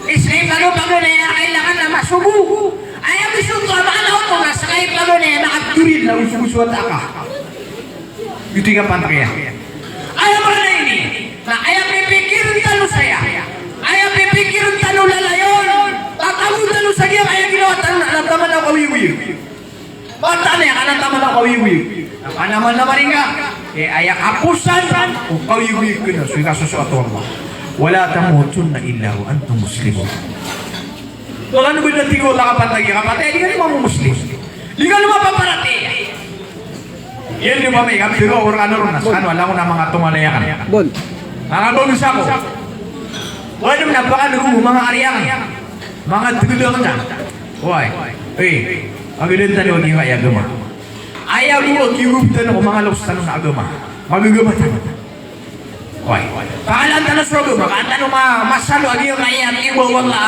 Isay pa pag na kailangan na masubo. Ay, ang gusto ko, ano ko na sa kayo pag na nakaturin na ususuwat ka. Ito yung pantaya. Ayaw mo na ini, na ayaw pipikirin talo saya. Ayaw pipikirin talo lalayon. Tatawag talo sa diya, ayaw ginawa talo na alam naman ang kawiwiw. Bata na yan, alam naman ang kawiwiw. Ang naman naman nga, ayaw kapusan o kawiwiw ko na. Suy kasusuat mo. Wala tamutun na ilaw antum muslimun. Kung ano ba natin ko lang kapatay, di ka naman mo muslim. Di ka naman paparati. Yan di ba may kapiro or ano ron, ano, alam ko na mga tumalayakan. Bon. Mga bonus ako. Wala naman napakalugo, mga ariyakan. Mga tigulang na. Uy, ang ganun tanong yung kaya agama. Ayaw mo ang yung tanong mga laos tanong na agama. Magagama tanong. Uy, pakalaan tanong sa agama, tanong masalo ang yung kaya at iwa wala,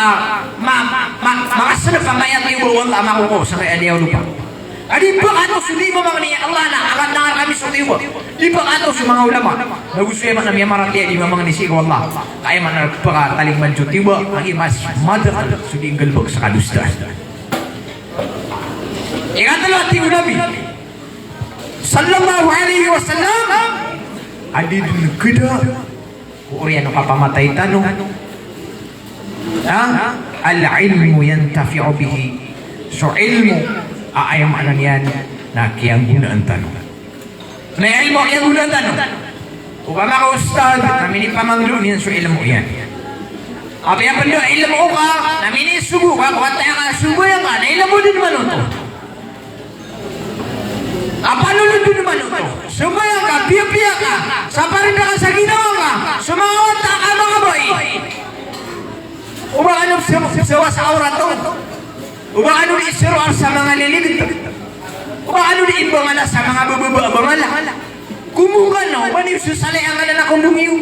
makasalo pang kaya at iwa wala makuko sa kaya diyaw lupa. Adi ba ato suli mo mga niya Allah na akan nangar kami sa tiwa. Di ba ato sa mga ulama na gusto yung mga maratiya di mga nisi ko Allah. Kaya man nagpakataling man sa tiwa ang imas madakal suli ang galbag sa kadusta. Ikatalo at tiwa nabi sallallahu alaihi wasallam adi din nagkida o yan ang kapamatay tanong al-ilmu yantafi'u bihi so ilmu ayam anan yan na kiyang gunaan tanong. Na ilmu kiyang gunaan tanong. Upama ka ustad, namin ipamanglo niyan so ilmu yan. Abi ang pando, ilmu ka, namin isubo ka, kung tayo ka, subo yan ka, na ilmu din naman ito. Apalulod din naman ito. Subo yan ka, piya-piya ka, sa parin na ka sa ginawa ka, sumawat ka mga boy. Umakanong sawa sa aura to. Umaano ni isiruar sa mga liligid. Umaano ni ibangala sa mga bababangala. Kumugan na, wani susalay ang anan akong dumiyo.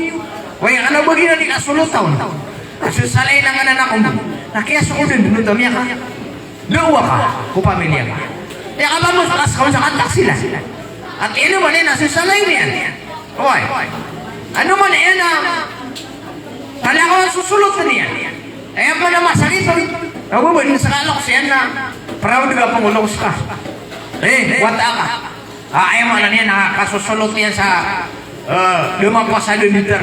Waya ka na bagay na di kasulutaw. Susalay ang anan akong dumiyo. Nakiyaso ko din, dunutamiya ka. Luwa ka, kupamilya ka. Kaya ka ba mo sa kantak sila? At ino man yan, nasusalay niyan. Uy, ano man yan na tala ko ang susulot na niyan. Kaya pa na masakit. Ako ba, sa kalok siya na proud ka pangulos ka. Wata ka. Ayaw mo na niya, nakasusulot niya sa lumampas sa lunitar.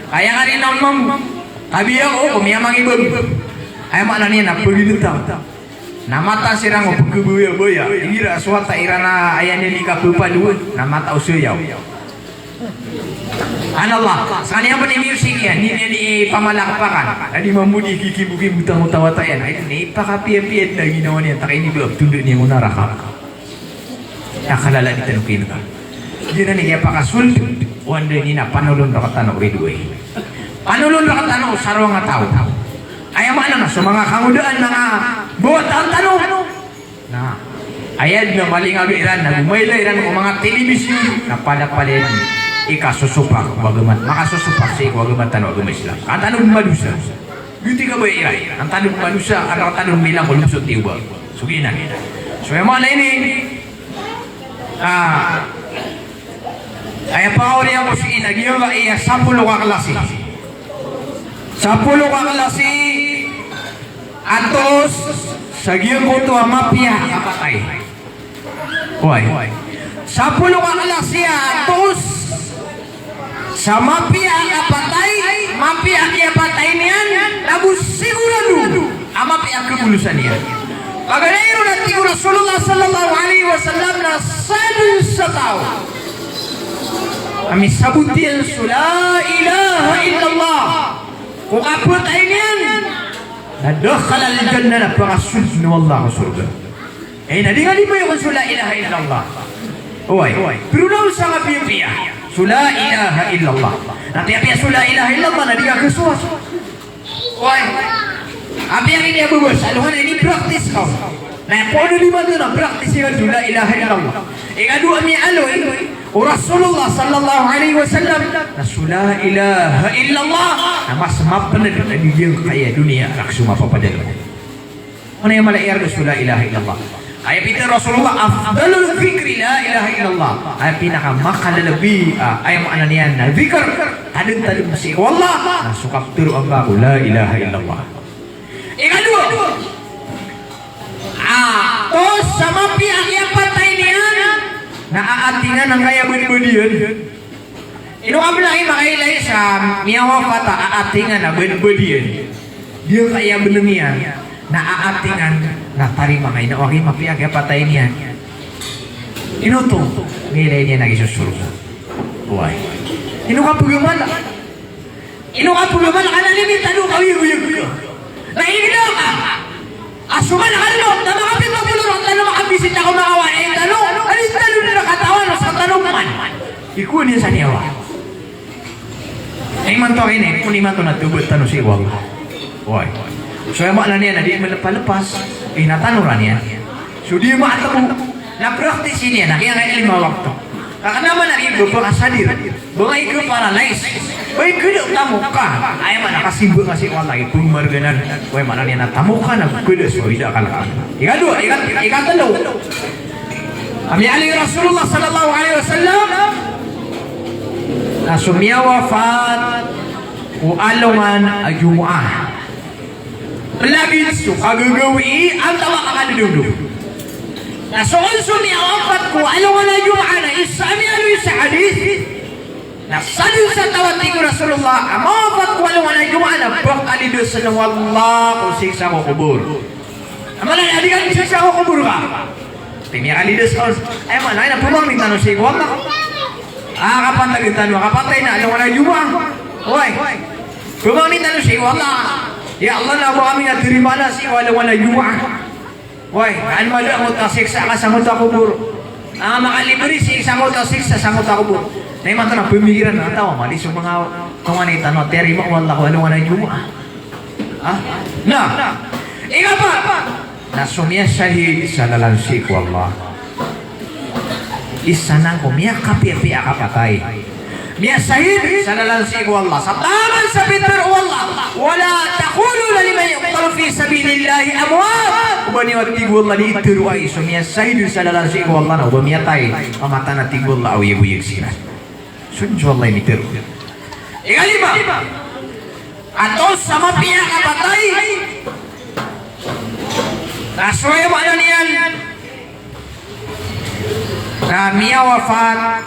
Kaya nga rin naman, ma'am, tabi ako, kumiyamang ibang. Ayaw mo na niya, napagilitang. Namata sirang pagkubuya-buya. Ira, suwata, ira na ayan nili ka pupaluan. Namata o suyaw. Ano ba? Sa kanya pa ni music yan, hindi niya ni pamalakpakan. Hindi mamudi kikibukin butang-utawata yan. Ay, ipakapiyan-piyan na ginawa niya. Takay ni Bob, tundok niya muna rakak. Nakalala ni tanong kino ka. Hindi na niya pakasul. Wanda niya na panulon na katanong ridway. Panulon na katanong sarong nga tao. Ayaw ano na, sa mga kangudaan, mga buwat ang tanong. Na, ayan na maling abiran, na gumaylayran ng mga telebisyon na palapalin. Ikasusupak, bagamat makasusupak sa ikaw, bagamat tanong Islam. Ang tanong manusa, beauty ka ba iray? Ang tanong manusa, ang tanong bilang kulusot tiwa. Suginan. So yung mga ini, ay pauli ang musikin, nagyong ka iya, 10 ka klase. 10 ka klase, atos, sa giyong ko ito, mapia, kapatay. Huwag. 10 ka klase, atos, sa mafia kapatay, mafia kapatay niyan, labus sigurado, ang mafia kebulusan niyan. Pagkanairo natin Rasulullah sallallahu alaihi wasallam na sadun sa tao. Kami sabutin sa la ilaha illallah. Kung kapatay niyan, nadakal al-jannah na pangasunod na wallah ka surga. Nadingali mo yung sa la ilaha illallah. Uy, pero naman sa kapiya-piya. La ilaha illallah. Nanti la ilaha illallah na dia kesuas. Why? Apa yang ini Abu Bos? Aluhan ini praktis kau. Nah, podo 5 tu nak praktis dengan la ilaha illallah. Ika 2 mi aloy. Rasulullah sallallahu alaihi wasallam na la ilaha illallah na mas mapanad na diyang kaya dunia nak suma papadala. Ano yung malair la ilaha illallah? Ay pita Rasulullah afdalul zikri la ilaha illallah. Ay pinakamakalalabi ay maana niyan na zikr adun talib si wallah na sukap turu ang bago la ilaha illallah. Ikadua, to sama pihak yang patay niyan naaatingan ang kaya berbedian. Ino ablahi makailay sa miyawa pata aatingan na berbedian. Dia kaya belemian naaatingan na tarima ngay na okay mapiag ya patay niyan. Ino to ngilay niya nagisusurgo. Buhay. Ino ka pugamala. Ino ka pugamala ka na limin talo kawiyag-uyag. Naigno ka. Asuman na kalong na mga pinagulurot na makabisit ako makawa ay talo. Alis talo na nakatawan sa tanong man. Ikunin sa niyawa. Ay man to ini, kuni man to natubot tanong si Iwag. Oy. So yung makala niya na di mo napalapas, natanong niya. So di mo atamo, na-practice niya na kaya nga ilma wakto. Kakanaman na ibo pa kasadir. Bangay ko paralyze. Bay kuda tamo ka. Ay man nakasibo nga si Iwag lagi pumarganan. Oy makala niya natamo ka na kuda so ida ka lang. Ikadua, ikatalo. Kami ali Rasulullah sallallahu alaihi wasallam na sumiya wafat o alungan ajumah. Lagi so kagagawi ang tawa kakadududug. Na soon sumiya wafat ko alungan ajumah na isami alu sa hadith. Na salin sa tawat ko Rasulullah amawafat ko alungan ajumah na bakalidos na wallah kung siksa ko kubur. Amala na adikan siksa ko kubur ka. Timiya alidos ko. Ay man ay na pumang mintanong siya wallah. Kapan lagi tanong kapatay na alungan ajumah. Hoy. Pumang mintanong siya wallah. Ya Allah na kami nga terima na si alungan ajumah. Hoy, kan malu ang utasiksa ka sa muta kubur. Makalibri si isang utasiksa sa muta kubur. Na iman na pemikiran na tawa mali sa mga tunganita no terima wallah alungan ajumah. Na. Ika pa. Nasumia syahid sa lalansi ko Allah. Isa nang kumiya kapi-api akapatay. Miya syahid sa lalansi ko Allah. Sa taman sa bitar Allah. Wala takulu na liman yuqtalu fi sabilillahi amwat. Ubani wa tigu Allah ni itiru ay. So miya syahid sa lalansi ko Allah na ubamiya tayo. Pamata na tigu Allah awiyag-uyag sila. Sunjo Allah ni itiru. Ikalima. Atos sama piya kapatay. Nasuya ba na niyan? Na miya wafat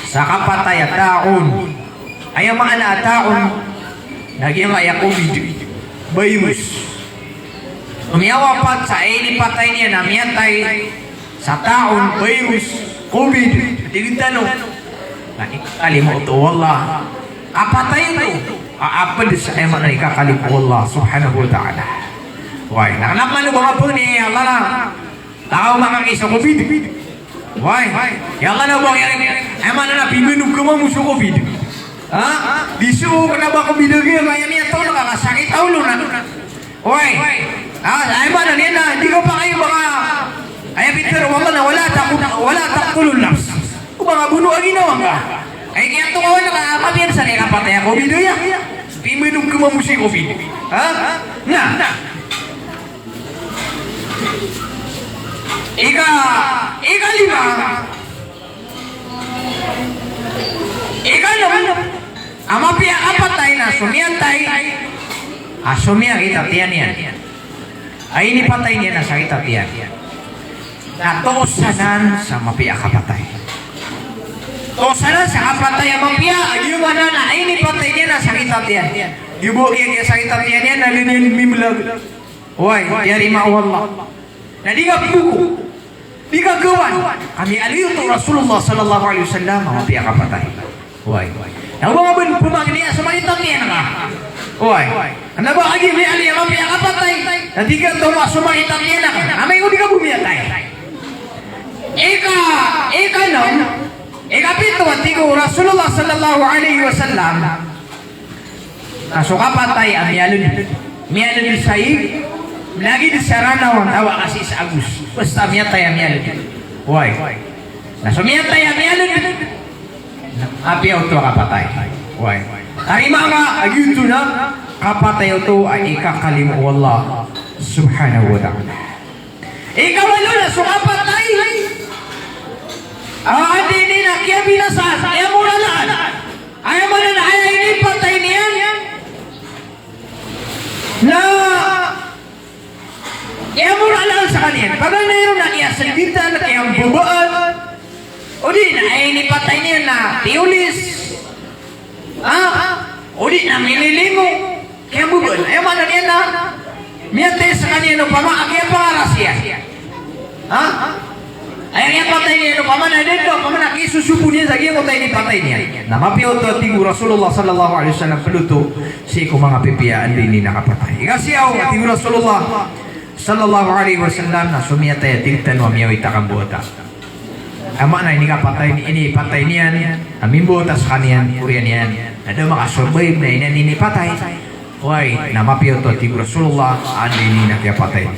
sa kapatay at taon. Ay ang mga na taon naging ay COVID virus. Miya wafat sa ili patay niya na miyatay sa taon virus COVID. Tigin tanong. Nakikalimuto wallah. Kapatay ito. Aapad sa ema na ikakalimuto wallah subhanahu wa ta'ala. Why? Nakalaman mo mga po ni Allah na tao makakisa COVID. Why? Ya Allah na ba yang emang na piminum ka mo sa COVID? Ha? Disu ka na ba COVID kaya kaya niya to nakakasakit ulo na. Why? Emang na niya na hindi ko pa kayo baka ay bitter wala taqtulun nafs. Kung mga buno ang ginawa ka. Ay kaya to kawan nakakapiyan sa kapatay COVID ya. Piminum ka mo sa COVID. Ha? Na. Ikalima. Ikalima. Amapi apatay na sumiyantay. Sumiya kita tiyan yan. Ay ini patay niya na sa kita tiyan. Natosanan sa mapiya kapatay. Tosanan sa kapatay ang mapiya. Agiyumanan na ay ini patay niya na sa kita tiyan. Gibukin niya sa kita tiyan yan. Nalinin mimlag. Hoy, yari ma'awallah. Na di ka buko. Di ka gawan. Kami aliyo to Rasulullah sallallahu alaihi wasallam mapiya kapatay. Hoy. Ang mga pumangin niya sa mga niya nga. Hoy. Ano ba agi may aliyo mapiya kapatay? Na di ka tuwa sa mga niya nga. Amay ko di ka bumiyatay. Ika nom. Ika pito at tigo Rasulullah sallallahu alaihi wasallam. Kasukapatay ang miyalun sa'yo. Lagi di sarana ang tawa kasi sa Agus. Basta miyatay ang miyalun. Why? Nasumiyatay ang yalan. Apiyaw to kapatay. Why? Karima nga, agito na, kapatay to ay ikakalimu Allah subhanahu wa ta'ala. Ikawalo na, sumapatay. Adi ni na, kaya binasa, ayaw mo na laan. Ayaw mo na ayaw ini patay niya. Na, kaya mo na laan sa kanya. Pag mayroon na kaya salita na kaya bubaan, o di na, ayaw ini patay niya na tiulis. O di na, minilimo. Kaya bubaan, ayaw mo na niya na, miyate sa kanya no pama, kaya pangaras siya. Ayaw niya patay niya no pama na dito, pama na kisusupo niya sa kaya ko tayo ni patay niya. Namapiyo to tingu Rasulullah sallallahu alaihi wasallam peluto si ko mga pipiyaan din ni nakapatay. Ikasiyaw tingu Rasulullah sallallahu alaihi wasallam na sumiyatay tingtan wa miyaw itakang buota. Ama na ini kapatay ini patay niyan, amin buota sa kaniyan, kuriyan niyan. Ada makasurvive na ini patay. Why, namapiyo to tingu Rasulullah andi ni nakapatay.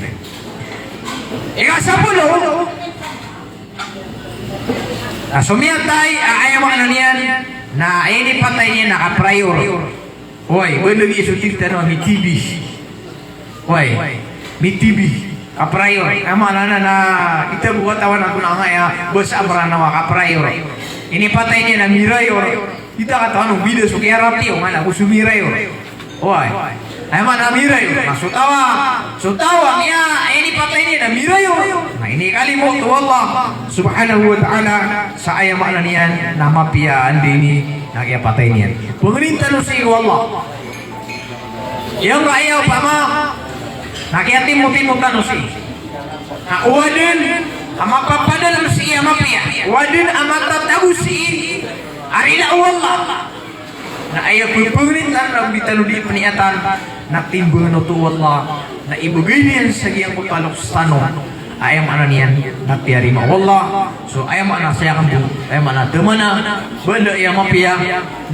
Ikasapulo, sumiyatay, ayaw mo ano niyan, na ini patay niya nakaprayor. Hoy, bener isu kita no mitibis. Hoy, mitibis, kaprayor. Ama na kita buat tawan aku na ya, bos amrana wa kaprayor. Ini patay niya na mirayor. Kita kata anu bida suki rapi, mana aku sumirayor. Hoy, ayaw na mirayor. Sutawa niya, ini patay niya na mirayor. Nah ini kalimat Allah subhanahu wa ta'ala sa ayam makna niyan na mapiyaan din ni nakiyapatay niyan. Pemerintah nusi Allah. Yang ayaw pa ma nakiyatimut-timut nusi. Na uwadin amapapadal nusi iya mapiya. Uwadin amatatabusi arila Allah. Na ayaw pemerintah na bitanu di peniatan na timbul nutu Allah na ibugay niyan sa giyang putalok sa tanong. Ayam mana niyan natiari ma wallah so ayam mana saya kan ayam mana temana benda yang mapia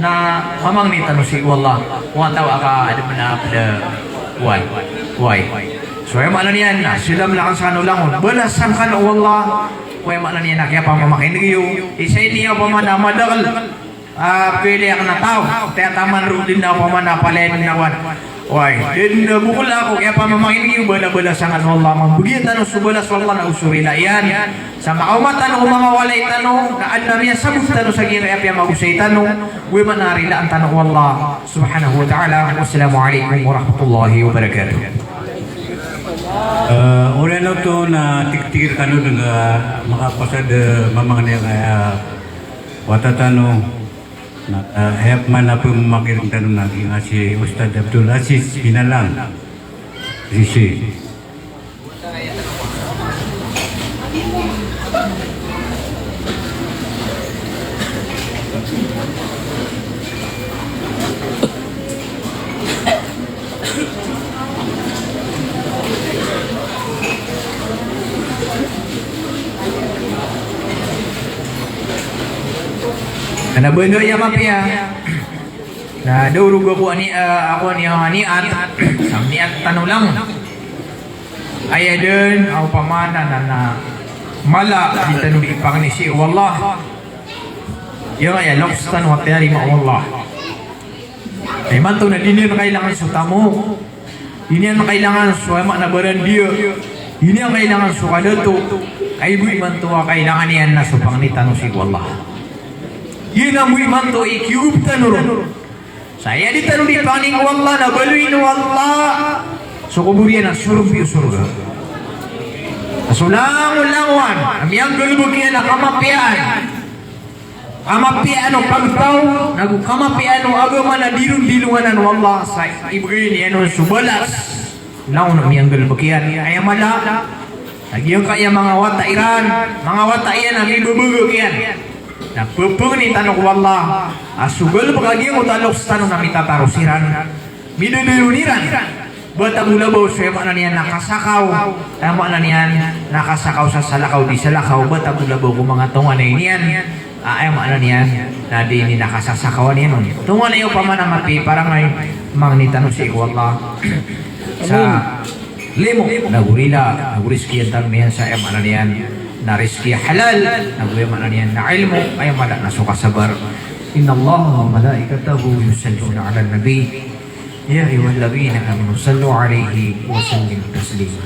na mamang ni tanusi wallah wa tahu aka ada mana pada why so ayam mana niyan na sila melakan sa kanulang balasan kan wallah ayam mana niyan nak apa mamakin niyo isay niya pa man madal pili ang nataw kaya taman rudin na pa man napalain nawan. Why? Din bukul ako kaya pamamakin niyo bala-bala sangan Allah mambugian tanong subalas wallah na usuri na yan sa makaumat tanong mga walay tanong na adnamiya sabut tanong sa gira yapya magusay tanong we manarila ang tanong wallah subhanahu wa ta'ala. Wassalamualaikum warahmatullahi wabarakatuh. Orang itu na tiktikir kanu dengan makapasad mamang niya kaya watatano. Hayap man na po makiring tanong naging si Ustad Abdul Aziz Binalang Rishi. Ana bendo ya mapia. Na dulu aku ni niat sam niat tanulang. Aya den au pamana na mala ditanu ipang ni si wallah. Ya ya lokstan wa tayari ma wallah. Ay man to na dinir kailangan sutamu. Ini ang kailangan suama na baran dia. Ini ang kailangan sukadato. Ay bu man to kailangan niyan na supang ni tanu si wallah. Yina mu iman to ikiub tanuro. Saya ditanu di paning wallah na baluin wallah. So kuburian na surga. Sulang-ulangan amiyang gulbukian na kamapian. Kamapian o pagtaw nagu kamapian o agama na dilung-dilungan na wallah sa ibrin yan o subalas. Naon amiyang gulbukian ayamala. Nagyong kaya mga watairan, mga wataian na mibubugo yan. Nagpupung ni tanong wallah asugol pagagi mo talok sa tanong na mitatarusiran miduduluniran buat ang ulabaw sa ema na niyan nakasakaw ema na niyan nakasakaw sa salakaw di salakaw buat ang ulabaw kung mga tunga na iniyan ema na niyan na di ni nakasasakaw niyan tunga na iyo pa man ang mapi parang may mga tanong si wallah sa limo naguriskiyan tanong niyan sa ema na niyan na rizki halal, naguyamanan niyan na ilmu, ay mala na suka sabar. Inna Allah wa malaikatahu yusalluna ala nabi. Ya ayyuhalladzina amanu sallu alaihi wa sallimu taslima.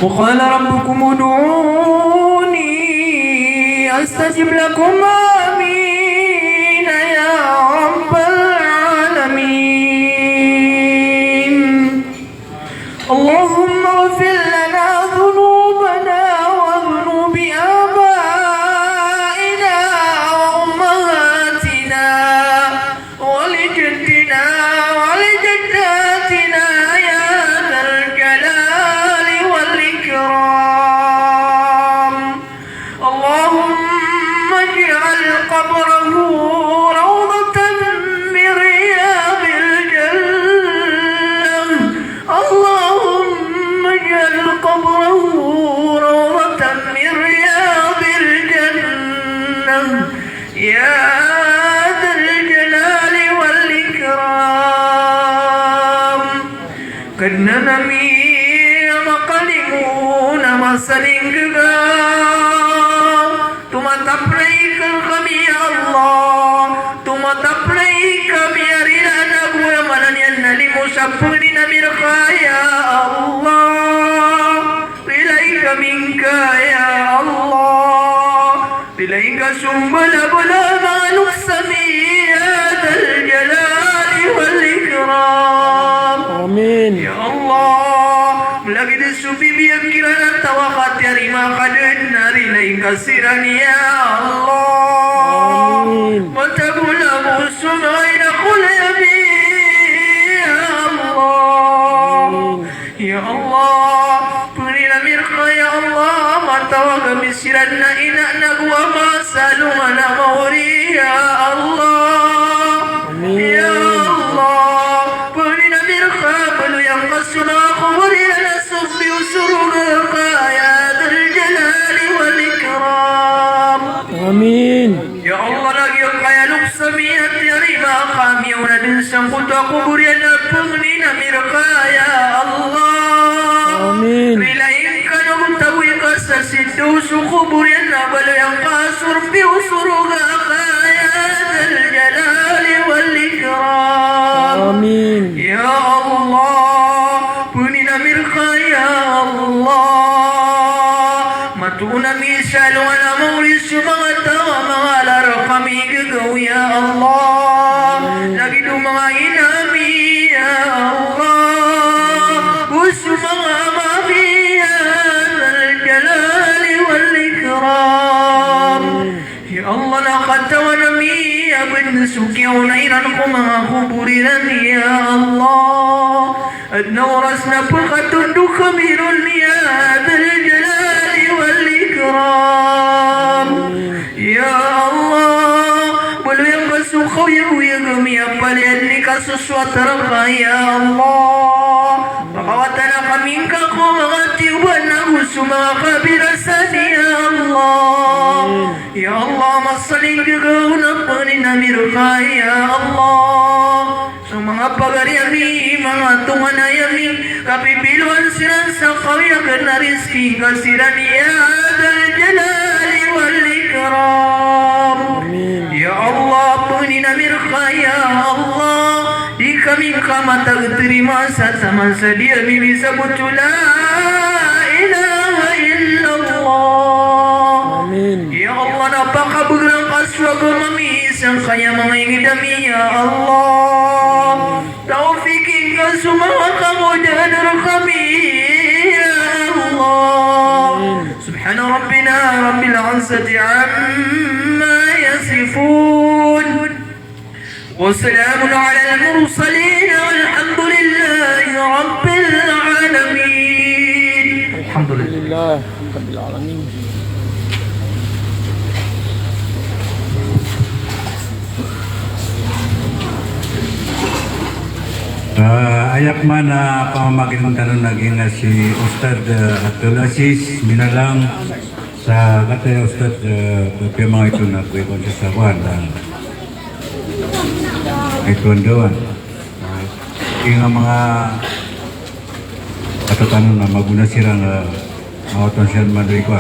Wa qala rabbukum ud'uni astajib lakum amin ya rabbal alamin. Allahumma ighfir lana dhunubana wa dhunubi abaina wa ummahatina wa lijaddina wa lijaddatina ya dhal jalali wal ikram. Allahumma ij'al qabrahu rawdatan min riyadil jannah. Allahumma ij'al qabrahu rawdatan min riyadil jannah ya dhal jalali wal ikram. Karena nami makalimuna masaling gegap tumataplaikan kami ya Allah, tumataplai kami arilana gue mananian nalimu sapuni namirka ya Allah, ilaika minka ya Allah, ilaika sumbala bala manuk sami ya dal jalali wal ikram. Amin. Ya Allah, lagi disubi biar kirana tawakat ya rima kadun nari lain kasiran ya Allah. Amin. Matabula musumaina kul ya Allah. Ya Allah, punila mirka ya Allah, matawaga misiran na ina nagwa masalungan mauri ya Allah. Amin. Ya Allah, punila mirka balu yang kasuna kuburi ala subbi usuruga ya dhal jalali wal ikram. Amin. Ya Allah, lagi yang kaya luksamiat ya riba kami yang nadin sangkutu kuburi ala penglina mirka ya Allah. Amin. Rilain kanu tawi kasasitu kuburi ala balu yang kasur bi usuruga ya dhal jalali wal ikram. Amin. Ya Allah, punina mirka ya Allah, matuna misal wala mauris mangata mangala rakami gagaw ya Allah, lagi do mga inami ya Allah, gusto mga mami ya dhal jalali wal ikram. Ya Allah, nakatawa nami abin sukyaw na iran ko mga kuburiran ya Allah, at nauras na pagkatundok kami ron ya dhal jalali wal ikram. Ya Allah, walau yang kasukaw yang kami apalian ni kasuswatara ka ya Allah, makawatan na kaming kako mga tiwan na gusto mga kabirasan ya Allah. Ya Allah, masaling gagaw na paninamir ka ya Allah, sa mga pagariami, mga tunganayami, kapipiluan silang sa kawiyagan na rizki kasiran ya dhal jalali wal ikram. Ya Allah, paninamir ka ya Allah, di kami kamatag terima sa sama sadia bisa butu la ilaha illallah. Amin. Ya Allah, napakabugrang kaswaga mami isang kaya mga ingidami ya Allah, taufikin ka sumawa kamudan kami ya Allah. Subhana rabbina rabbil izzati amma yasifun, وسلام على المرسلين والحمد لله رب العالمين. الحمد لله. Alhamdulillah Rabbil Alamin. Ayak mana pamamagitan tanong naging si Ustad Abdul Aziz Minalang sa katay Ustad mga ito na kuya ko sa sawan ito andawan yung mga katatanong na maguna sirang Mauton siya madoy ko.